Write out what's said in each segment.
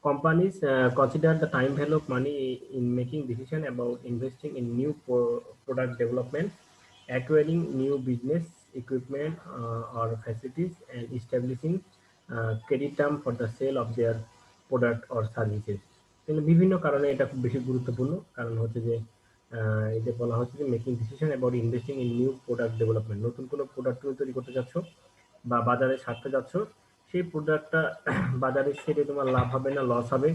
Companies consider the time value of money in making decision about investing in new product development, acquiring new business equipment or facilities, and establishing credit term for the sale of their product or services. কিন্তু বিভিন্ন কারণে এটা খুব বেশি গুরুত্বপূর্ণ কারণ হচ্ছে যে এই যে বলা হচ্ছে যে making decision about investing in new product development, নতুন কোনো প্রোডাক্ট তুমি তৈরি করতে যাচ্ছ বা বাজারে ছাড়তে যাচ্ছ, সেই প্রোডাক্টটা বাজারে ছেড়ে তোমার লাভ হবে না লস হবে,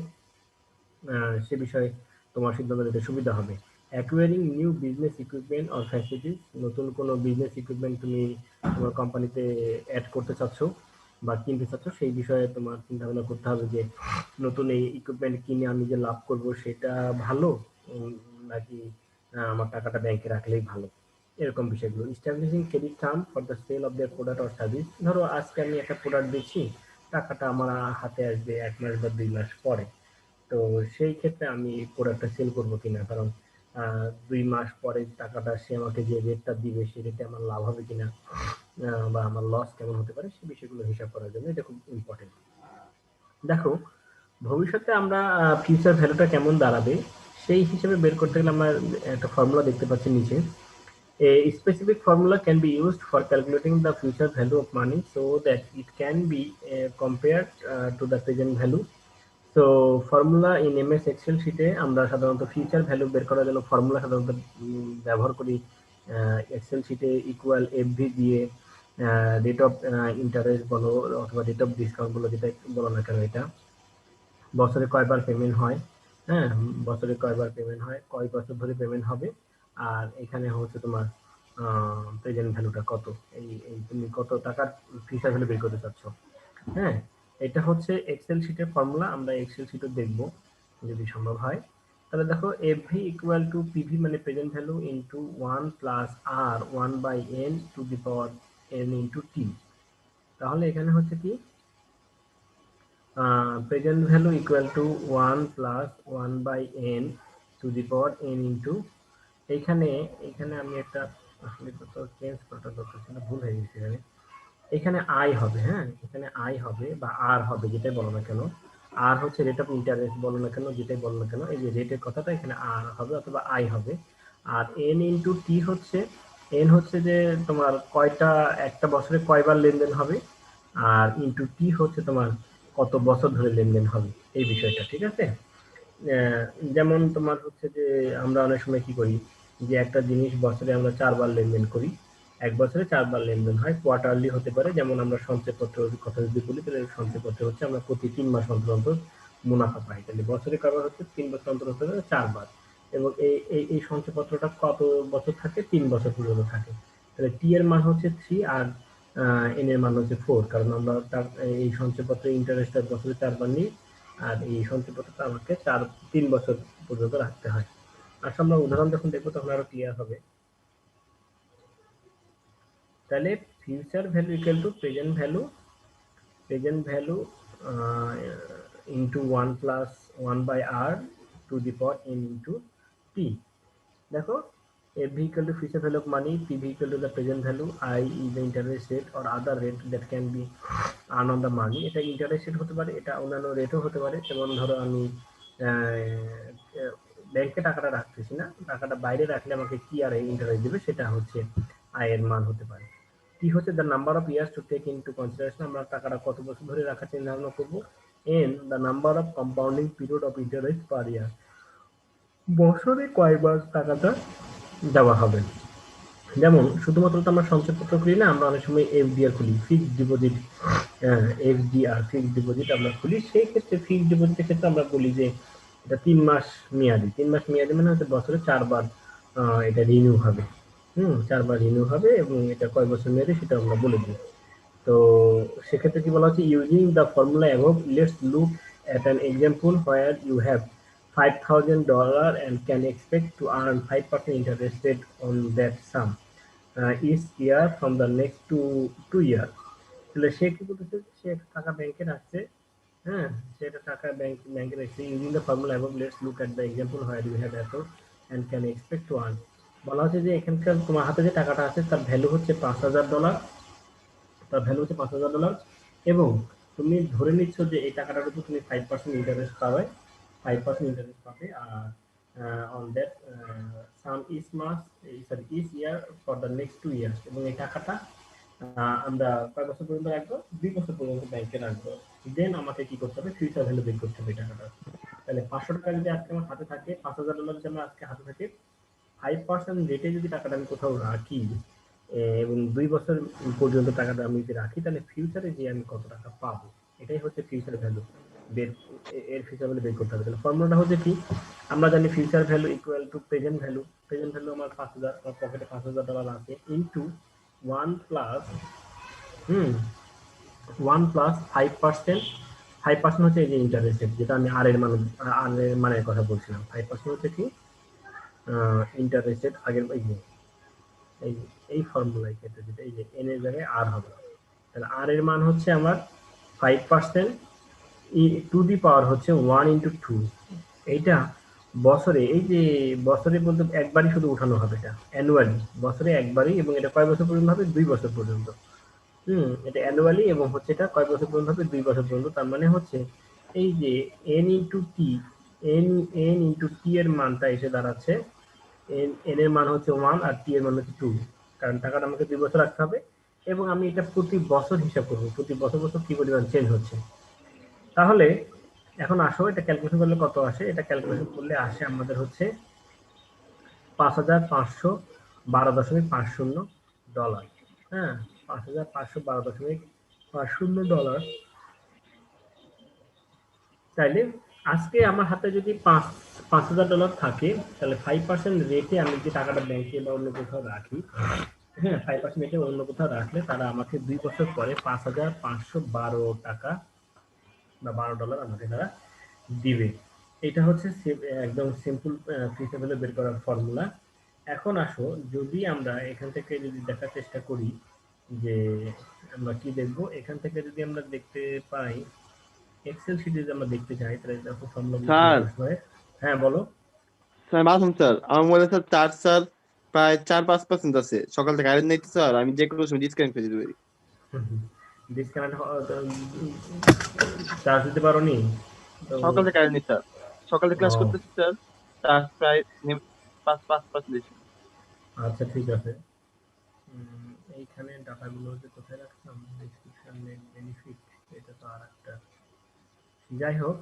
সে বিষয়ে তোমার সিদ্ধান্ত নিতে সুবিধা হবে। Acquiring new business equipment or facilities, নতুন কোনো বিজনেস ইকুইপমেন্ট তুমি তোমার কোম্পানিতে অ্যাড করতে চাচ্ছ বা কিনতে চাচ্ছ, সেই বিষয়ে তোমার চিন্তা ভাবনা করতে হবে যে নতুন এই ইকুইপমেন্ট কিনে আমি যে লাভ করব সেটা ভালো, নাকি আমার টাকাটা ব্যাংকে রাখলেই ভালো, এরকম বিষয়গুলো। Establishing credit term for the sale of their product or service, ধরো আজকে আমি একটা প্রোডাক্ট দিচ্ছি, টাকাটা আমার হাতে আসবে 1 মাস বা 2 মাস পরে, তো সেই ক্ষেত্রে আমি এই প্রোডাক্টটা সেল করবো কিনা, কারণ 2 মাস পরে টাকাটা সে আমাকে যে রেটটা দিবে সেই রেটে আমার লাভ হবে কিনা, বা আমার লস কেমন হতে পারে, সেই বিষয়গুলো হিসাব করার জন্য এটা খুব ইম্পর্টেন্ট। দেখো, ভবিষ্যতে আমরা ফিউচার ভ্যালুটা কেমন দাঁড়াবে সেই হিসেবে বের করতে গেলে আমরা একটা ফর্মুলা দেখতে পাচ্ছি নিচে। A specific formula can be used for calculating the future value of money so that it can be compared to the present value. তো ফর্মুলা ইন এমএস এক্সেল শিটে আমরা সাধারণত ফিউচার ভ্যালু বের করার জন্য ফর্মুলা সাধারণত ব্যবহার করি। এক্সেল শিটে ইকুয়াল এফভি দিয়ে রেট অফ ইন্টারেস্ট বলো অথবা রেট অফ ডিসকাউন্ট বলো, যেটা বলো না কেন, এটা বছরে কয়বার পেমেন্ট হয়, হ্যাঁ, বছরে কয়বার পেমেন্ট হয়, কয় বছর ধরে পেমেন্ট হবে, আর এখানে হচ্ছে তোমার প্রেজেন্ট ভ্যালুটা কত, এই এই তুমি কত টাকার ফিউচার ভ্যালু বের করতে চাচ্ছ। হ্যাঁ, এটা হচ্ছে এক্সেল শিটের ফর্মুলা, আমরা এক্সেল শিটও দেখব যদি সম্ভব হয়। তাহলে দেখো এফভি ইকুয়াল টু পিভি মানে present value into 1 + r 1/n to the power n into t. তাহলে এখানে হচ্ছে কি present value equal to 1 + 1/n to the power n into, এইখানে এখানে আমি একটা আসলে তো চেঞ্জ করাটা দরকার ছিল, ভুল হয়ে গেছে এখানে। এখানে আই হবে, হ্যাঁ, এখানে আই হবে বা আর হবে, যেটাই বলো না কেন। আর হচ্ছে রেট অফ ইন্টারেস্ট বলো না কেন, যেটাই বলো না কেন, এই যে রেটের কথাটা এখানে আর হবে অথবা আই হবে। আর এন ইন্টু টি হচ্ছে, এন হচ্ছে যে তোমার কয়টা একটা বছরে কয়বার লেনদেন হবে, আর ইন্টু টি হচ্ছে তোমার কত বছর ধরে লেনদেন হবে, এই বিষয়টা। ঠিক আছে, আহ, যেমন তোমার হচ্ছে যে আমরা অনেক সময় কি করি যে একটা জিনিস বছরে আমরা 4 বার লেনদেন করি, 1 বছরে 4 বার লেনদেন হয়, কোয়ার্টারলি হতে পারে। যেমন আমরা সঞ্চয়পত্রের কথা যদি বলি, তাহলে সঞ্চয়পত্র হচ্ছে আমরা প্রতি 3 মাস অন্তর অন্তর মুনাফা পাই, তাহলে বছরে কয়বার হচ্ছে 3 বছর অন্তর অন্তর 4 বার। এবং এই এই এই সঞ্চয়পত্রটা কত বছর থাকে, 3 বছর পর্যন্ত থাকে। তাহলে টি এর মান হচ্ছে 3 আর এন এর মান হচ্ছে 4, কারণ আমরা এই সঞ্চয়পত্রের ইন্টারেস্টটা বছরে 4 বার নিই, আর এই সঞ্চয়পত্রটা আমাকে 3 বছর পর্যন্ত রাখতে হয়। আসলে আমরা উদাহরণ যখন দেখবো তখন আরো ক্লিয়ার হবে। তাহলে future value equal to present value, present value into 1 + 1/r to the power n into t. দেখো, FV equal to future value of money, PV equal to the present value, I is the interest rate or other rate that can be earned on the money. এটা interest rate হতে পারে, এটা অন্যান্য রেটও হতে পারে। যেমন ধরো আমি ব্যাংকে টাকাটা রাখতেছি না, টাকাটা বাইরে রাখলে আমাকে কি আর ইন্টারেস্ট দিবে, সেটা হচ্ছে আয়ের মান হতে পারে। কি হচ্ছে the number of years to take into consideration, আমরা টাকাটা কত বছর ধরে রাখার চিন্তা ভাবনা করবো। N the number of compounding period of interest per year, বছরে কয়বার টাকাটা দেওয়া হবে। যেমন শুধুমাত্র তো আমরা সঞ্চয়পত্র খুলি না, আমরা অনেক সময় এফডিআর খুলি, fixed deposit, FDR fixed deposit আমরা খুলি। সেই ক্ষেত্রে ফিক্সড ডিপোজিটের ক্ষেত্রে আমরা বলি যে এটা 3 মাস মেয়াদি, 3 মাস মেয়াদি মানে হচ্ছে বছরে 4 বার এটা রিনিউ হবে। 4 বার রিনিউ হবে, এবং এটা কয় বছর মেয়াদি সেটা আমরা বলে দিই। তো সেক্ষেত্রে কি বলা হচ্ছে, using the formula above let's look at an example where you have $5,000 and can expect to earn 5% interest rate on that sum each year from the next two years. তাহলে সে কি করতেছে, সে টাকা ব্যাংকে রাখছে, হ্যাঁ, সেটা টাকা ব্যাংকে রাখছে। Using the formula above let's look at the example where you have assets and can expect to earn, বলা হচ্ছে যে এখানকার তোমার হাতে যে টাকাটা আছে তার ভ্যালু হচ্ছে $5,000, তার ভ্যালু হচ্ছে $5,000, এবং তুমি ধরে নিচ্ছ যে এই টাকাটার উপর তুমি 5% ইন্টারেস্ট পাবে, 5% ইন্টারেস্ট পাবে। আর অন দ্যাট সাম ইজ মাস sorry is year for the next 2 years, এবং এই টাকাটা আমরা কয় বছর পর্যন্ত রাখবো? 2 বছর পর্যন্ত ব্যাংকে রাখবো। দেন আমাকে কি করতে হবে? ফিউচার ভ্যালু বের করতে হবে টাকাটা। তাহলে 500 টাকা যদি আজকে আমার হাতে থাকে, $5,000 যদি আমার আজকে হাতে থাকে, 5% রেটে যদি টাকাটা আমি কোথাও রাখি এবং 2 বছর পর্যন্ত টাকাটা আমি যদি রাখি, তাহলে ফিউচারে যে আমি কত টাকা পাবো, এটাই হচ্ছে ফিউচার ভ্যালু বের, এর ফিউচার ভ্যালু বের করতে হবে। তাহলে ফর্মুলাটা হচ্ছে কি? আমরা জানি future value equal to present value. Present value আমার 5,000, আমার পকেটে $5,000 আছে, ইনটু 1 প্লাস 1 প্লাস 5%। 5% হচ্ছে এই যে ইন্টারেস্ট রেট, যেটা আমি আর এর মানের কথা বলছিলাম। 5% হচ্ছে কি ইন্টারেস্ট রেট। আগের এই ফর্মুলায় ক্ষেত্রে যেটা এই যে এন এর জায়গায় আর হবে, তাহলে আর এর মান হচ্ছে আমার 5% টু দি পাওয়ার হচ্ছে 1 ইন্টু 2। এইটা বছরে, এই যে বছরে বলতে একবারই শুধু উঠানো হবে, এটা অ্যানুয়ালি, বছরে একবারই। এবং এটা কয় বছর পর্যন্ত হবে? 2 বছর পর্যন্ত। এটা অ্যানুয়ালি, এবং হচ্ছে এটা কয় বছর পর্যন্ত হবে? 2 বছর পর্যন্ত। তার মানে হচ্ছে এই যে N into T, N into T এর মানটা এসে দাঁড়াচ্ছে, এন এর মান হচ্ছে 1 আর টি এর মান হচ্ছে 2, কারণ টাকাটা আমাকে 2 বছর রাখতে হবে। এবং আমি এটা প্রতি বছর হিসাব করবো, প্রতি বছর বছর কি পরিমাণ চেঞ্জ হচ্ছে। তাহলে এখন আসো এটা ক্যালকুলেশন করলে কত আসে? এটা ক্যালকুলেশন করলে আসে আমাদের হচ্ছে $5,512.50। হ্যাঁ, $5,512.50। তাইলে আজকে আমার হাতে যদি $5,000 থাকে, তাহলে 5% রেটে আমি যে টাকাটা ব্যাংকে বা অন্য কোথাও রাখি, হ্যাঁ 5% রেটে অন্য কোথাও রাখলে তারা আমাকে 2 বছর পরে $5,512 বা $12 আমাকে তারা দিবে। এটা হচ্ছে একদম সিম্পল ফিউচার ভ্যালু বের করার ফর্মুলা। এখন আসো, যদি আমরা এখান থেকে যদি দেখার চেষ্টা করি যে আমরা কি দেখবো, এখান থেকে যদি আমরা দেখতে পাই এক্সেল শিটে যদি আমরা দেখতে চাই, তাহলে দেখো ফর্মুলাগুলো স্যার কিভাবে আসবে। হ্যাঁ বলো। স্যার মাসুম স্যার, আমার মোবাইলে স্যার চার্জ স্যার প্রায় 4-5% আছে। সকাল থেকে কারেন্ট নেই তো স্যার, আমি যে কোনো সময় ডিসকানেক্ট করে দিতে পারি। ডিসকানেক্ট চার্জ দিতে পারো নি তো? সকাল থেকে কারেন্ট নেই স্যার, সকালে ক্লাস ও করতেছি স্যার, চার্জ প্রায় 5% দিচ্ছি। আচ্ছা ঠিক আছে। এইখানে ডাটাগুলো যে কোথায় রাখলাম, ডেসক্রিপশন নেট বেনিফিট, এটা তো আর একটা। যাই হোক,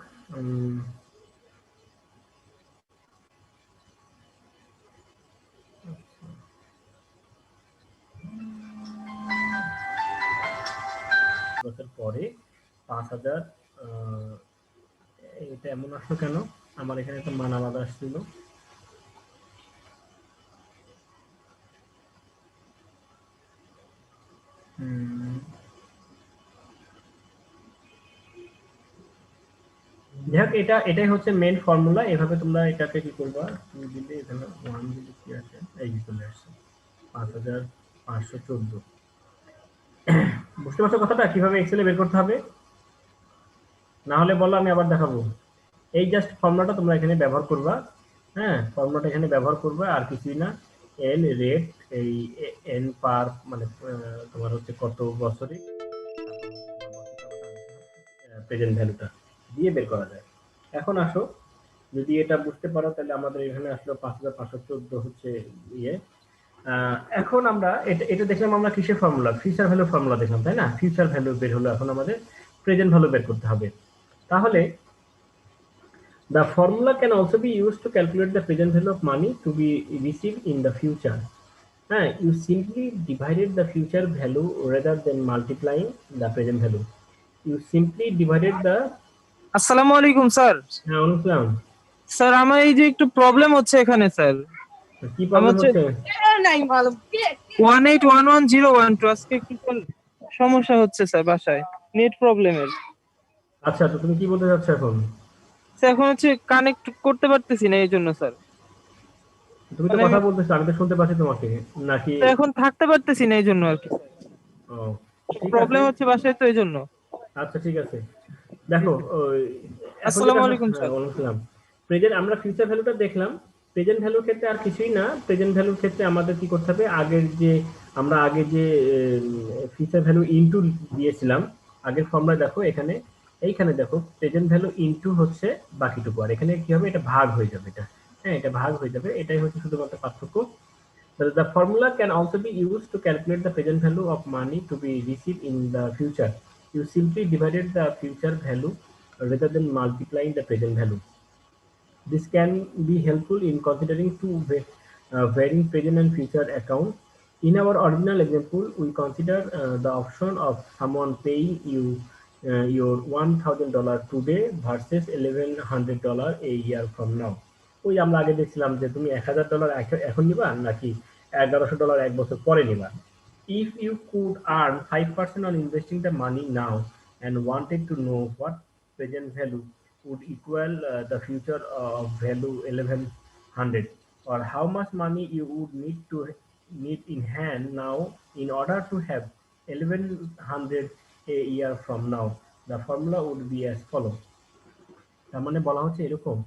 বছর পরে 5,000, এটা এমন আসলো কেন? আমার এখানে একটা মান আলাদা আসছিল। যাই হোক, এটাই হচ্ছে মেইন ফর্মুলা। এভাবে তোমরা এটাকে কি করবা, তুমি দিলে এখানে 1 দিলে কি আছে, এই যে চলে আসছে 5,514। বুঝতে পারছো কথাটা কিভাবে এক্সেলে বের করতে হবে? না হলে বলো, আমি আবার দেখাবো। এই জাস্ট ফর্মুলাটা তোমরা এখানে ব্যবহার করবা। হ্যাঁ, ফর্মুলাটা এখানে ব্যবহার করবা, আর কিছুই না। এন রেট, এই এন পার মানে তোমার হচ্ছে কত বছরে, প্রেজেন্ট ভ্যালুটা দিয়ে বের করা যায়। এখন আসো, যদি এটা বুঝতে পারো, তাহলে আমাদের এখানে আসলো 5,514 হচ্ছে ইয়ে। এখন আমরা এটা দেখলাম, আমরা কিসের ফর্মুলা? ফিউচার ভ্যালু ফর্মুলা দেখলাম, তাই না? ফিউচার ভ্যালু বের হলো, এখন আমাদের প্রেজেন্ট ভ্যালু বের করতে হবে। তাহলে the formula can also be used to calculate the present value of money to be received in the future. You simply divided the future value rather than multiplying the present value. You simply divided the আসসালামু আলাইকুম sir. হ্যাঁ অনুসলাম, sir আমার এই যে একটু problem হচ্ছে এখানে sir. কি আমার প্রবলেম হচ্ছে হচ্ছে? 18110112 আজকে একটু সমস্যা হচ্ছে স্যার বাসায়, নেট প্রবলেমের। আচ্ছা, তো তুমি কি বলতে চাচ্ছ এখন? স্যার এখন হচ্ছে কানেক্ট করতে পারতেছি না, এই জন্য স্যার। তুমি তো মানে কথা বলতেছো, আমি তো শুনতে পাচ্ছি তোমাকে, নাকি? স্যার এখন থাকতে পারতেছি না, এই জন্য আর কি। ও ঠিক আছে, প্রবলেম হচ্ছে বাসায়, তো এই জন্য। আচ্ছা ঠিক আছে। দেখো এখন যেটা আসসালামু আলাইকুম স্যার। বলছিলাম, প্রেজেন্ট আমরা ফিউচার ভ্যালুটা দেখলাম। প্রেজেন্ট ভ্যালুর ক্ষেত্রে আর কিছুই না। প্রেজেন্ট ভ্যালুর ক্ষেত্রে আমাদের কি করতে হবে, আগের যে আমরা আগে যে ফিউচার ভ্যালু ইনটু দিয়েছিলাম, আগের ফর্মুলা দেখো, এইখানে দেখো প্রেজেন্ট ভ্যালু ইনটু হচ্ছে বাকিটুকু, আর এখানে কি হবে, এটা ভাগ হয়ে যাবে, এটা ভাগ হয়ে যাবে, এটাই হচ্ছে শুধুমাত্র পার্থক্য। The formula can also be used to calculate the present value of money to be received in the future. You simply divided the future value rather than multiplying the present value. This can be helpful in considering two varying present and future accounts. In our original example, we consider the option of someone paying you your $1,000 today versus $1,100 a year from now. ওই আমরা আগে দেখছিলাম যে তুমি $1,000 এখন নিবা নাকি $1,100 এক বছর পরে নিবা। If you could earn 5% on investing the money now and wanted to know what present value would equal the future of value 1100, or how much money you would need in hand now in order to have 1100 a year from now, the formula would be as follows. তার মানে বলা হচ্ছে এরকম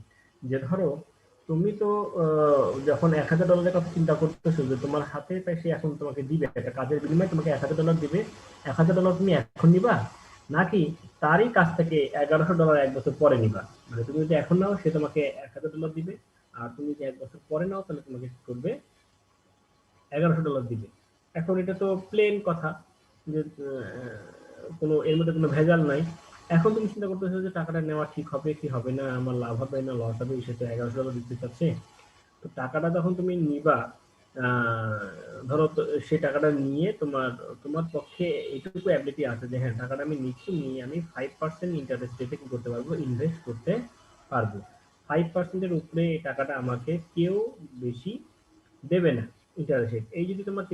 যে ধরো তুমি তো যখন $1,000 কথা চিন্তা করতেছো যে তোমার হাতে তাই সে এখন তোমাকে দিবে, একটা কাজের বিনিময়ে তোমাকে $1,000 দিবে, $1,000 তুমি এখন নিবা নাকি তারই কাছ থেকে $1,100 এক বছর পরে নিবা। মানে তুমি যদি এখন নাও সে তোমাকে $1,000 দিবে, আর তুমি যদি এক বছর পরে নাও তাহলে তোমাকে কি করবে, $1,100 দিবে। এখন এটা তো প্লেন কথা, যে কোনো এর মধ্যে কোনো ভেজাল নাই। এখন তুমি চিন্তা করতেছো যে টাকাটা নেওয়া ঠিক হবে কি হবে না, আমার লাভ হবে না লস হবে, সে তো $1,100 দিতে চাচ্ছে। তো টাকাটা যখন তুমি নিবা, ধরো সেই টাকাটা নিয়ে তোমার পক্ষে এইটুকু অ্যাবিলিটি আছে যে হ্যাঁ টাকাটা আমি নিচ্ছি, নিয়ে আমি 5% ইন্টারেস্ট রেটে কি করতে পারবো, ইনভেস্ট করতে পারবো। 5%-এর উপরে এই টাকাটা আমাকে কেউ বেশি দেবে না ইন্টারেস্ট রেট। এই যদি তোমার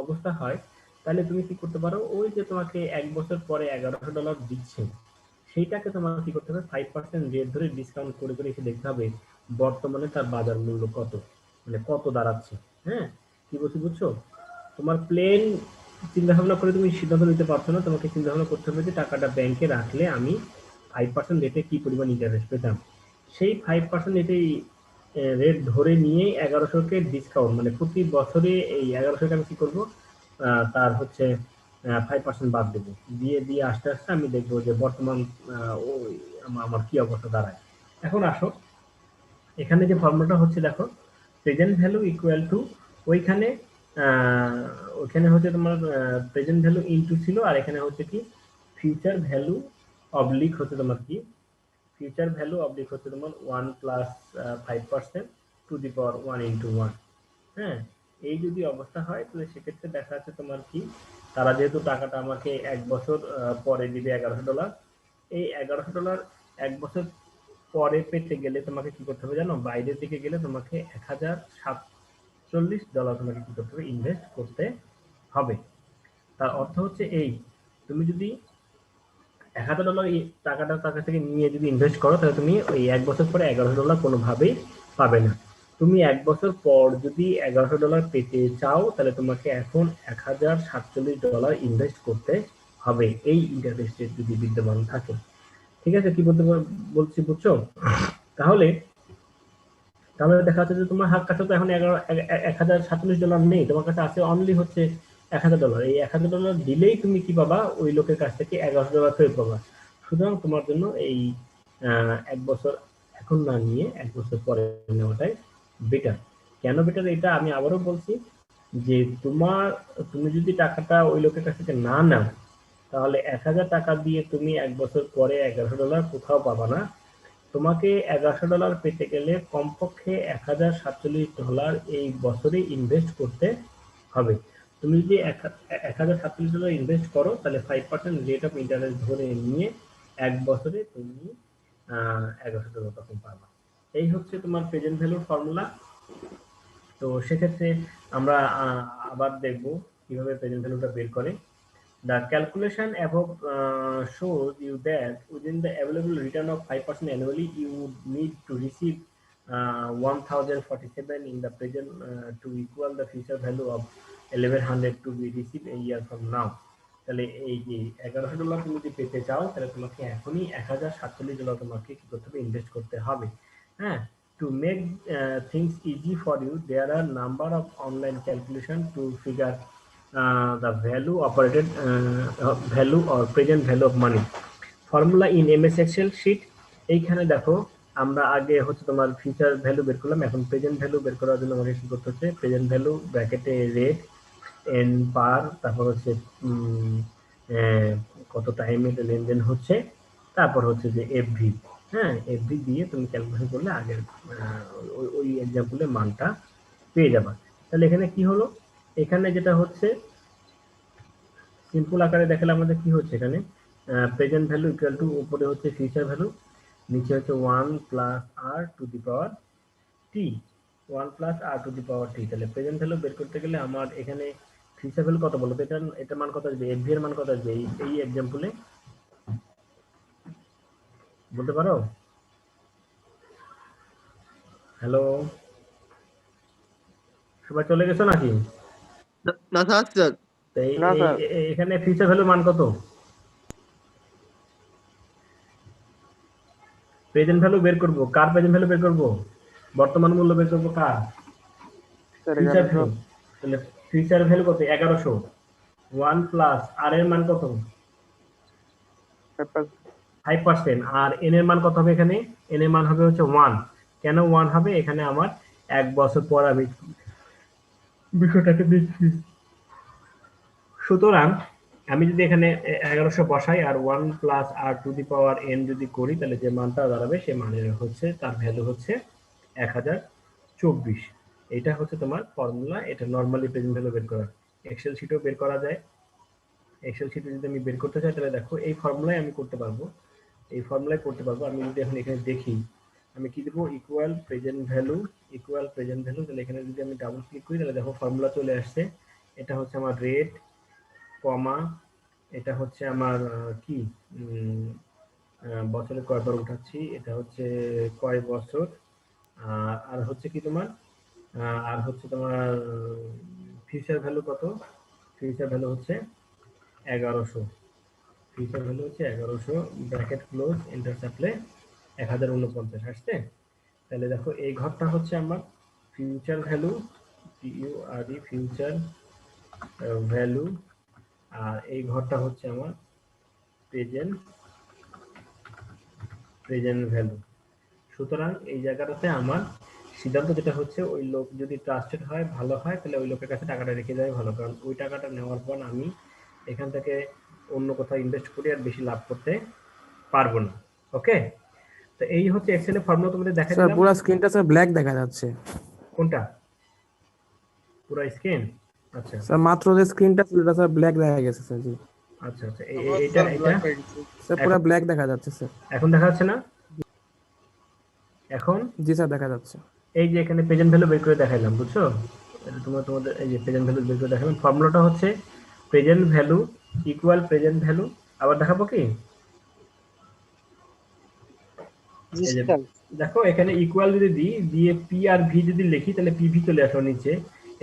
অবস্থা হয় তাহলে তুমি কি করতে পারো, ওই যে তোমাকে এক বছর পরে $1,100 দিচ্ছে সেইটাকে তোমার কি করতে হবে, 5% রেট ধরে ডিসকাউন্ট করে করে এসে দেখতে হবে বর্তমানে তার বাজার মূল্য কত, মানে কত দাঁড়াচ্ছে। হ্যাঁ, কি বলছি বুঝছো? তোমার প্লেন চিন্তা ভাবনা করে তুমি সিদ্ধান্ত নিতে পারছো না, তোমাকে চিন্তা ভাবনা করতে হবে যে টাকাটা ব্যাংকে রাখলে আমি 5% রেটে কি পরিমাণ ইন্টারেস্ট পেতাম। সেই 5% রেট ধরে নিয়ে 1100-কে ডিসকাউন্ট, মানে প্রতি বছরে এই 1100-কে আমি কি করবো, তার হচ্ছে 5% বাদ দেবো, দিয়ে দিয়ে আস্তে আস্তে আমি দেখবো যে বর্তমান ওই আমার কি অবস্থা দাঁড়ায়। এখন আসো, এখানে যে ফর্মুলাটা হচ্ছে দেখো, প্রেজেন্ট ভ্যালু ইকুয়াল টু ওইখানে ওইখানে হচ্ছে তোমার প্রেজেন্ট ভ্যালু ইনটু ছিল, আর এখানে হচ্ছে কি ফিউচার ভ্যালু অবলিক হচ্ছে তোমার কি, ফিউচার ভ্যালু অবলিক হচ্ছে তোমার 1 plus 5% two the power 1 into 1। হ্যাঁ, এই যদি অবস্থা হয় তাহলে সেক্ষেত্রে দেখা যাচ্ছে তোমার কি, তারা যেহেতু টাকাটা আমাকে এক বছর পরে দিবে $1,100, এই $1,100 এক বছর পরে পেতে গেলে তোমাকে কি করতে হবে জানো, বাইরের দিকে গেলে তোমাকে $1,047 তোমাকে কি করতে হবে, ইনভেস্ট করতে হবে। তার অর্থ হচ্ছে এই, তুমি যদি $1,000 টাকাটা তার কাছ থেকে নিয়ে যদি ইনভেস্ট করো তাহলে তুমি ওই এক বছর পরে $1,100 কোনোভাবেই পাবে না। তুমি এক বছর পর যদি $1,100 পেতে চাও তাহলে তোমাকে এখন $1,047 ইনভেস্ট করতে হবে, এই ইন্টারেস্ট রেট যদি বিদ্যমান থাকে। ঠিক আছে, কি বলতে বলছি বুঝছো? তাহলে দেখা যাচ্ছে যে তোমার হাত কাছে তো এখন $1,047 নেই, তোমার কাছে আছে অনলি হচ্ছে $1,000। এই $1,000 দিলেই তুমি কি পাবা, ওই লোকের কাছ থেকে $1,100 ফেরত পাবা। সুতরাং তোমার জন্য এই এক বছর এখন না নিয়ে এক বছর পরে নেওয়াটাই বেটার। কেন বেটার এটা আমি আবারও বলছি, যে তুমি যদি টাকাটা ওই লোকের কাছ থেকে না নাও তাহলে 1,000 টাকা দিয়ে তুমি এক বছর পরে $1,100 কোথাও পাবা না। তোমাকে $1,100 পেতে গেলে কমপক্ষে $1,047 এই বছরে ইনভেস্ট করতে হবে। তুমি যদি $1,047 ইনভেস্ট করো তাহলে 5% রেট অফ ইন্টারেস্ট ধরে নিয়ে এক বছরে তুমি $1,100 তখন পাবা। এই হচ্ছে তোমার প্রেজেন্ট ভ্যালুর ফর্মুলা। তো সেক্ষেত্রে আমরা আবার দেখবো কিভাবে প্রেজেন্ট ভ্যালুটা বের করে। The calculation above shows you that within the available return of 5% annually, you would need to receive 1,047 in the present to equal the future value of 1,100 to be received a year from now. তাহলে এই যে $1,100 তুমি যদি পেতে চাও তাহলে তোমাকে এখনই $1,047 তোমাকে কি করতে হবে, ইনভেস্ট করতে হবে। হ্যাঁ, to make things easy for you, there are number of online calculation to figure the value or present value of money. Formula in MS Excel sheet. এইখানে দেখো আমরা আগে হচ্ছে তোমার ফিউচার ভ্যালু বের করলাম, এখন প্রেজেন্ট ভ্যালু বের করার জন্য আমাকে কি করতে হচ্ছে, প্রেজেন্ট ভ্যালু ব্র্যাকেটে রেট এন পার, তারপর হচ্ছে কত টাইমে লেনদেন হচ্ছে, তারপর হচ্ছে যে এফভি। হ্যাঁ, এফভি দিয়ে তুমি ক্যালকুলেশন করলে আগের ওই এক্সাম্পলের মানটা পেয়ে যাবা। তাহলে এখানে কি হলো, এখানে যেটা হচ্ছে সিম্পল আকারে দেখালে আমাদের কি হচ্ছে, এখানে প্রেজেন্ট ভ্যালু ইকুয়াল টু উপরে হচ্ছে ফিউচার ভ্যালু, নিচে হচ্ছে 1 plus r to the power t, 1 plus r to the power t. তাহলে প্রেজেন্ট ভ্যালু বের করতে গেলে আমার এখানে ফিউচার ভ্যালু কত বলতো, এটা মান কত আসবে, এফভি এর মান কত আসবে এই এক্সাম্পলে বলতে পারো? হ্যালো, সবাই চলে গেছো নাকি? না স্যার। এখানে ফিউচার ভ্যালু মান কত, প্রেজেন্ট ভ্যালু বের করব, কার প্রেজেন্ট ভ্যালু বের করব, বর্তমান মূল্য বের করব কার, ফিউচার ভ্যালু। তাহলে ফিউচার ভ্যালু কত, 1100, 1 প্লাস আর এর মান কত, 5%, আর এন এর মান কত হবে, এখানে এন এর মান হবে হচ্ছে 1। কেন 1 হবে, এখানে আমার 1 বছর পর আমি বিষয়টাকে দেখছি। সুতরাং আমি যদি এখানে 1100 বসাই আর 1 plus r to the power n যদি করি, তাহলে যে মানটা দাঁড়াবে সে মানের হচ্ছে তার ভ্যালু হচ্ছে 1024। এটা হচ্ছে তোমার ফর্মুলা। এটা নরমালি প্রেজেন্ট ভ্যালু বের করা, এক্সেল শিটেও বের করা যায়। এক্সেল শিটে যদি আমি বের করতে চাই তাহলে দেখো এই ফর্মুলায় আমি করতে পারবো, এই ফর্মুলায় করতে পারবো। আমি যদি এখন এখানে দেখি, আমি কি দেবো, equal present value, equal present value. তাহলে এখানে যদি আমি ডাবল ক্লিক করি তাহলে দেখো ফর্মুলা চলে আসছে। এটা হচ্ছে আমার রেট, কমা, এটা হচ্ছে আমার কি বছরে কয়বার উঠাচ্ছি, এটা হচ্ছে কয় বছর, আর হচ্ছে কি তোমার আর হচ্ছে তোমার ফিউচার ভ্যালু কত, ফিউচার ভ্যালু হচ্ছে 1100, ফিউচার ভ্যালু হচ্ছে 1100, ব্র্যাকেট ক্লোজ, এন্টার চাপলে 1049 আসছে। তাহলে দেখো এই ঘরটা হচ্ছে আমার ফিউচার ভ্যালু, পিইউআরই ফিউচার ভ্যালু, আর এই ঘরটা হচ্ছে আমার প্রেজেন্ট ভ্যালু। সুতরাং এই জায়গাটাতে আমার সিদ্ধান্ত যেটা হচ্ছে, ওই লোক যদি ট্রাস্টেড হয়, ভালো হয়, তাহলে ওই লোকের কাছে টাকাটা রেখে যাওয়াই ভালো, কারণ ওই টাকাটা নেওয়ার পর আমি এখান থেকে অন্য কোথাও ইনভেস্ট করে আর বেশি লাভ করতে পারবো না। ওকে, তো এই হচ্ছে এক্সেল এর ফর্মুলা তোমাদের দেখা দিলাম। স্যার পুরো স্ক্রিনটা স্যার ব্ল্যাক দেখা যাচ্ছে। কোনটা পুরো স্ক্রিন? আচ্ছা স্যার মাত্র যে স্ক্রিনটা ছিল ওটা স্যার ব্ল্যাক দেখা গেছে স্যার। জি আচ্ছা আচ্ছা, এটা স্যার পুরো ব্ল্যাক দেখা যাচ্ছে স্যার। এখন দেখা যাচ্ছে না? এখন জি স্যার দেখা যাচ্ছে। এই যে এখানে প্রেজেন্ট ভ্যালু বের করে দেখাইলাম, বুঝছো? এটা তোমাদের এই যে প্রেজেন্ট ভ্যালু বের করে দেখালাম। ফর্মুলাটা হচ্ছে present value equal present value. আবার দেখাবো কি? এই যে দেখো এখানে ইকুয়াল যদি দিই, দিয়ে পি আর ভি যদি লিখি, তাহলে পিভি চলে আসো নিচে।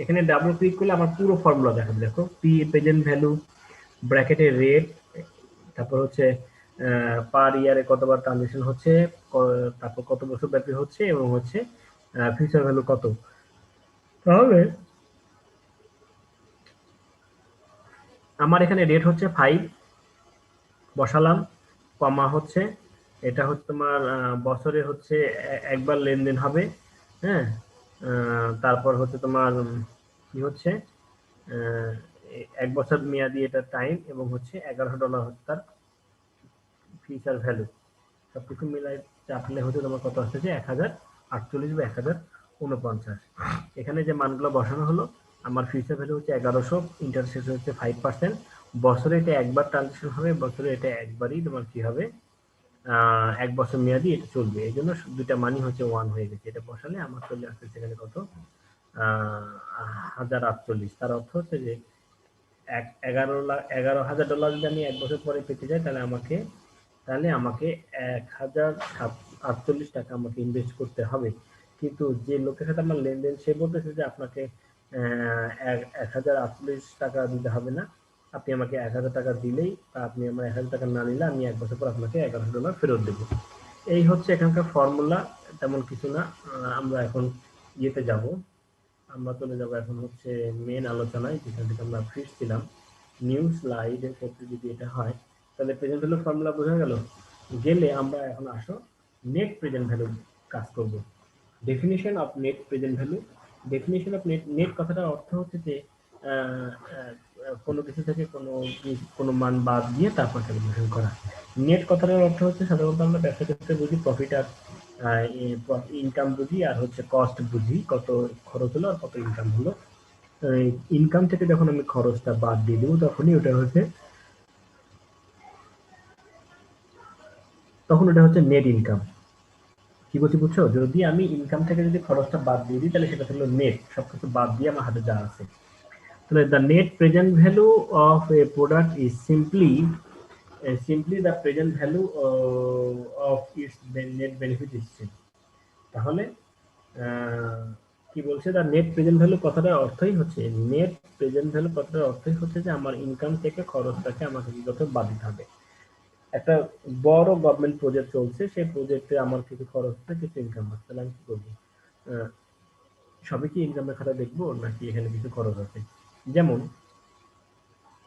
এখানে ডাবল ক্লিক করলে আমার পুরো ফর্মুলা দেখাবে। দেখো পি প্রেজেন্ট ভ্যালু, ব্র্যাকেটে রেট, তারপর হচ্ছে পার ইয়ারে কতবার ট্রানজাকশন হচ্ছে, তারপর কত বছর ব্যাপী হচ্ছে, এবং হচ্ছে ফিউচার ভ্যালু কত। তাহলে আমার এখানে রেট হচ্ছে 5 বসালাম, কমা হচ্ছে এটা হচ্ছে তোমার বছরে হচ্ছে একবার লেনদেন হবে। হ্যাঁ, তারপর হচ্ছে তোমার কি হচ্ছে 1 বছর মেয়াদি এটা টাইম, এবং হচ্ছে $1100 হচ্ছে তার ফিউচার ভ্যালু। সবকিছু মিলাই চাপলে হচ্ছে তোমার কত আসছে, 1048 বা 1049। এখানে যে মানগুলো বসানো হলো, আমার ফিউচার ভ্যালু হচ্ছে 1100, ইন্টারেস্ট হচ্ছে 5%, বছরে এটা একবার ট্রানজাকশন হবে, বছরে এটা একবারই তোমার কি হবে 1 বছর মেয়াদি এটা চলবে। এই জন্য দুইটা মানই হচ্ছে 1 হয়ে গেছে। এটা বসালে আমার চলে আসছে সেখানে কত 1048। তার অর্থ হচ্ছে যে $11,000 যদি আমি 1 বছর পরে পেতে যাই, তাহলে আমাকে 1048 টাকা আমাকে ইনভেস্ট করতে হবে। কিন্তু যে লোকের সাথে আমার লেনদেন, সে বলতেছে যে আপনাকে 1048 টাকা দিতে হবে না, আপনি আমাকে 1000 টাকা দিলেই, বা আপনি আমার 1000 টাকা না নিলে আমি 1 বছর পর আপনাকে $1100 ফেরত দেবো। এই হচ্ছে এখানকার ফর্মুলা, তেমন কিছু না। আমরা এখন ইয়েতে যাব, আমরা চলে যাবো এখন হচ্ছে মেন আলোচনায়, যেখান থেকে আমরা ফিরছিলাম। নিউ স্লাইডের ক্ষেত্রে যদি এটা হয় তাহলে প্রেজেন্ট ভ্যালু ফর্মুলা বোঝা গেল। গেলে আমরা এখন আসো নেট প্রেজেন্ট ভ্যালু কাজ করব। Definition of net present value. Definition of net, net কথাটার অর্থ হচ্ছে যে কোনো কিছু থেকে কোনো মান বাদ দিয়ে তারপর ক্যালকুলেশন করা। নেট কথাটার অর্থ হচ্ছে সাধারণত আমরা ব্যবসা ক্ষেত্রে বুঝি প্রফিট আর ইনকাম বুঝি, আর হচ্ছে কস্ট বুঝি, কত খরচ হলো আর কত ইনকাম হলো। ইনকাম থেকে যখন আমি খরচটা বাদ দিয়ে দেবো তখনই ওটা হচ্ছে নেট ইনকাম। কি বলছি বুঝছো? যদি আমি ইনকাম থেকে যদি খরচটা বাদ দিয়ে দিই তাহলে সেটা হলো নেট, সবকিছু বাদ দিয়ে আমার হাতে যা আছে। তাহলে the net present value of a product is simply the present value of its net benefit stream. তাহলে কি বলছে, the net present value কথাটার অর্থই হচ্ছে, নেট প্রেজেন্ট ভ্যালু কথাটার অর্থই হচ্ছে যে আমার ইনকাম থেকে খরচটাকে আমাকে যত বাদ দিতে হবে। একটা বড় গভর্নমেন্ট প্রজেক্ট চলছে, সেই প্রজেক্টে আমার কিছু খরচ হচ্ছে, কিছু ইনকাম হচ্ছে, তাহলে আমি কি করবো? সবই কি ইনকামের খাতা দেখবো নাকি এখানে কিছু খরচ আছে? যেমন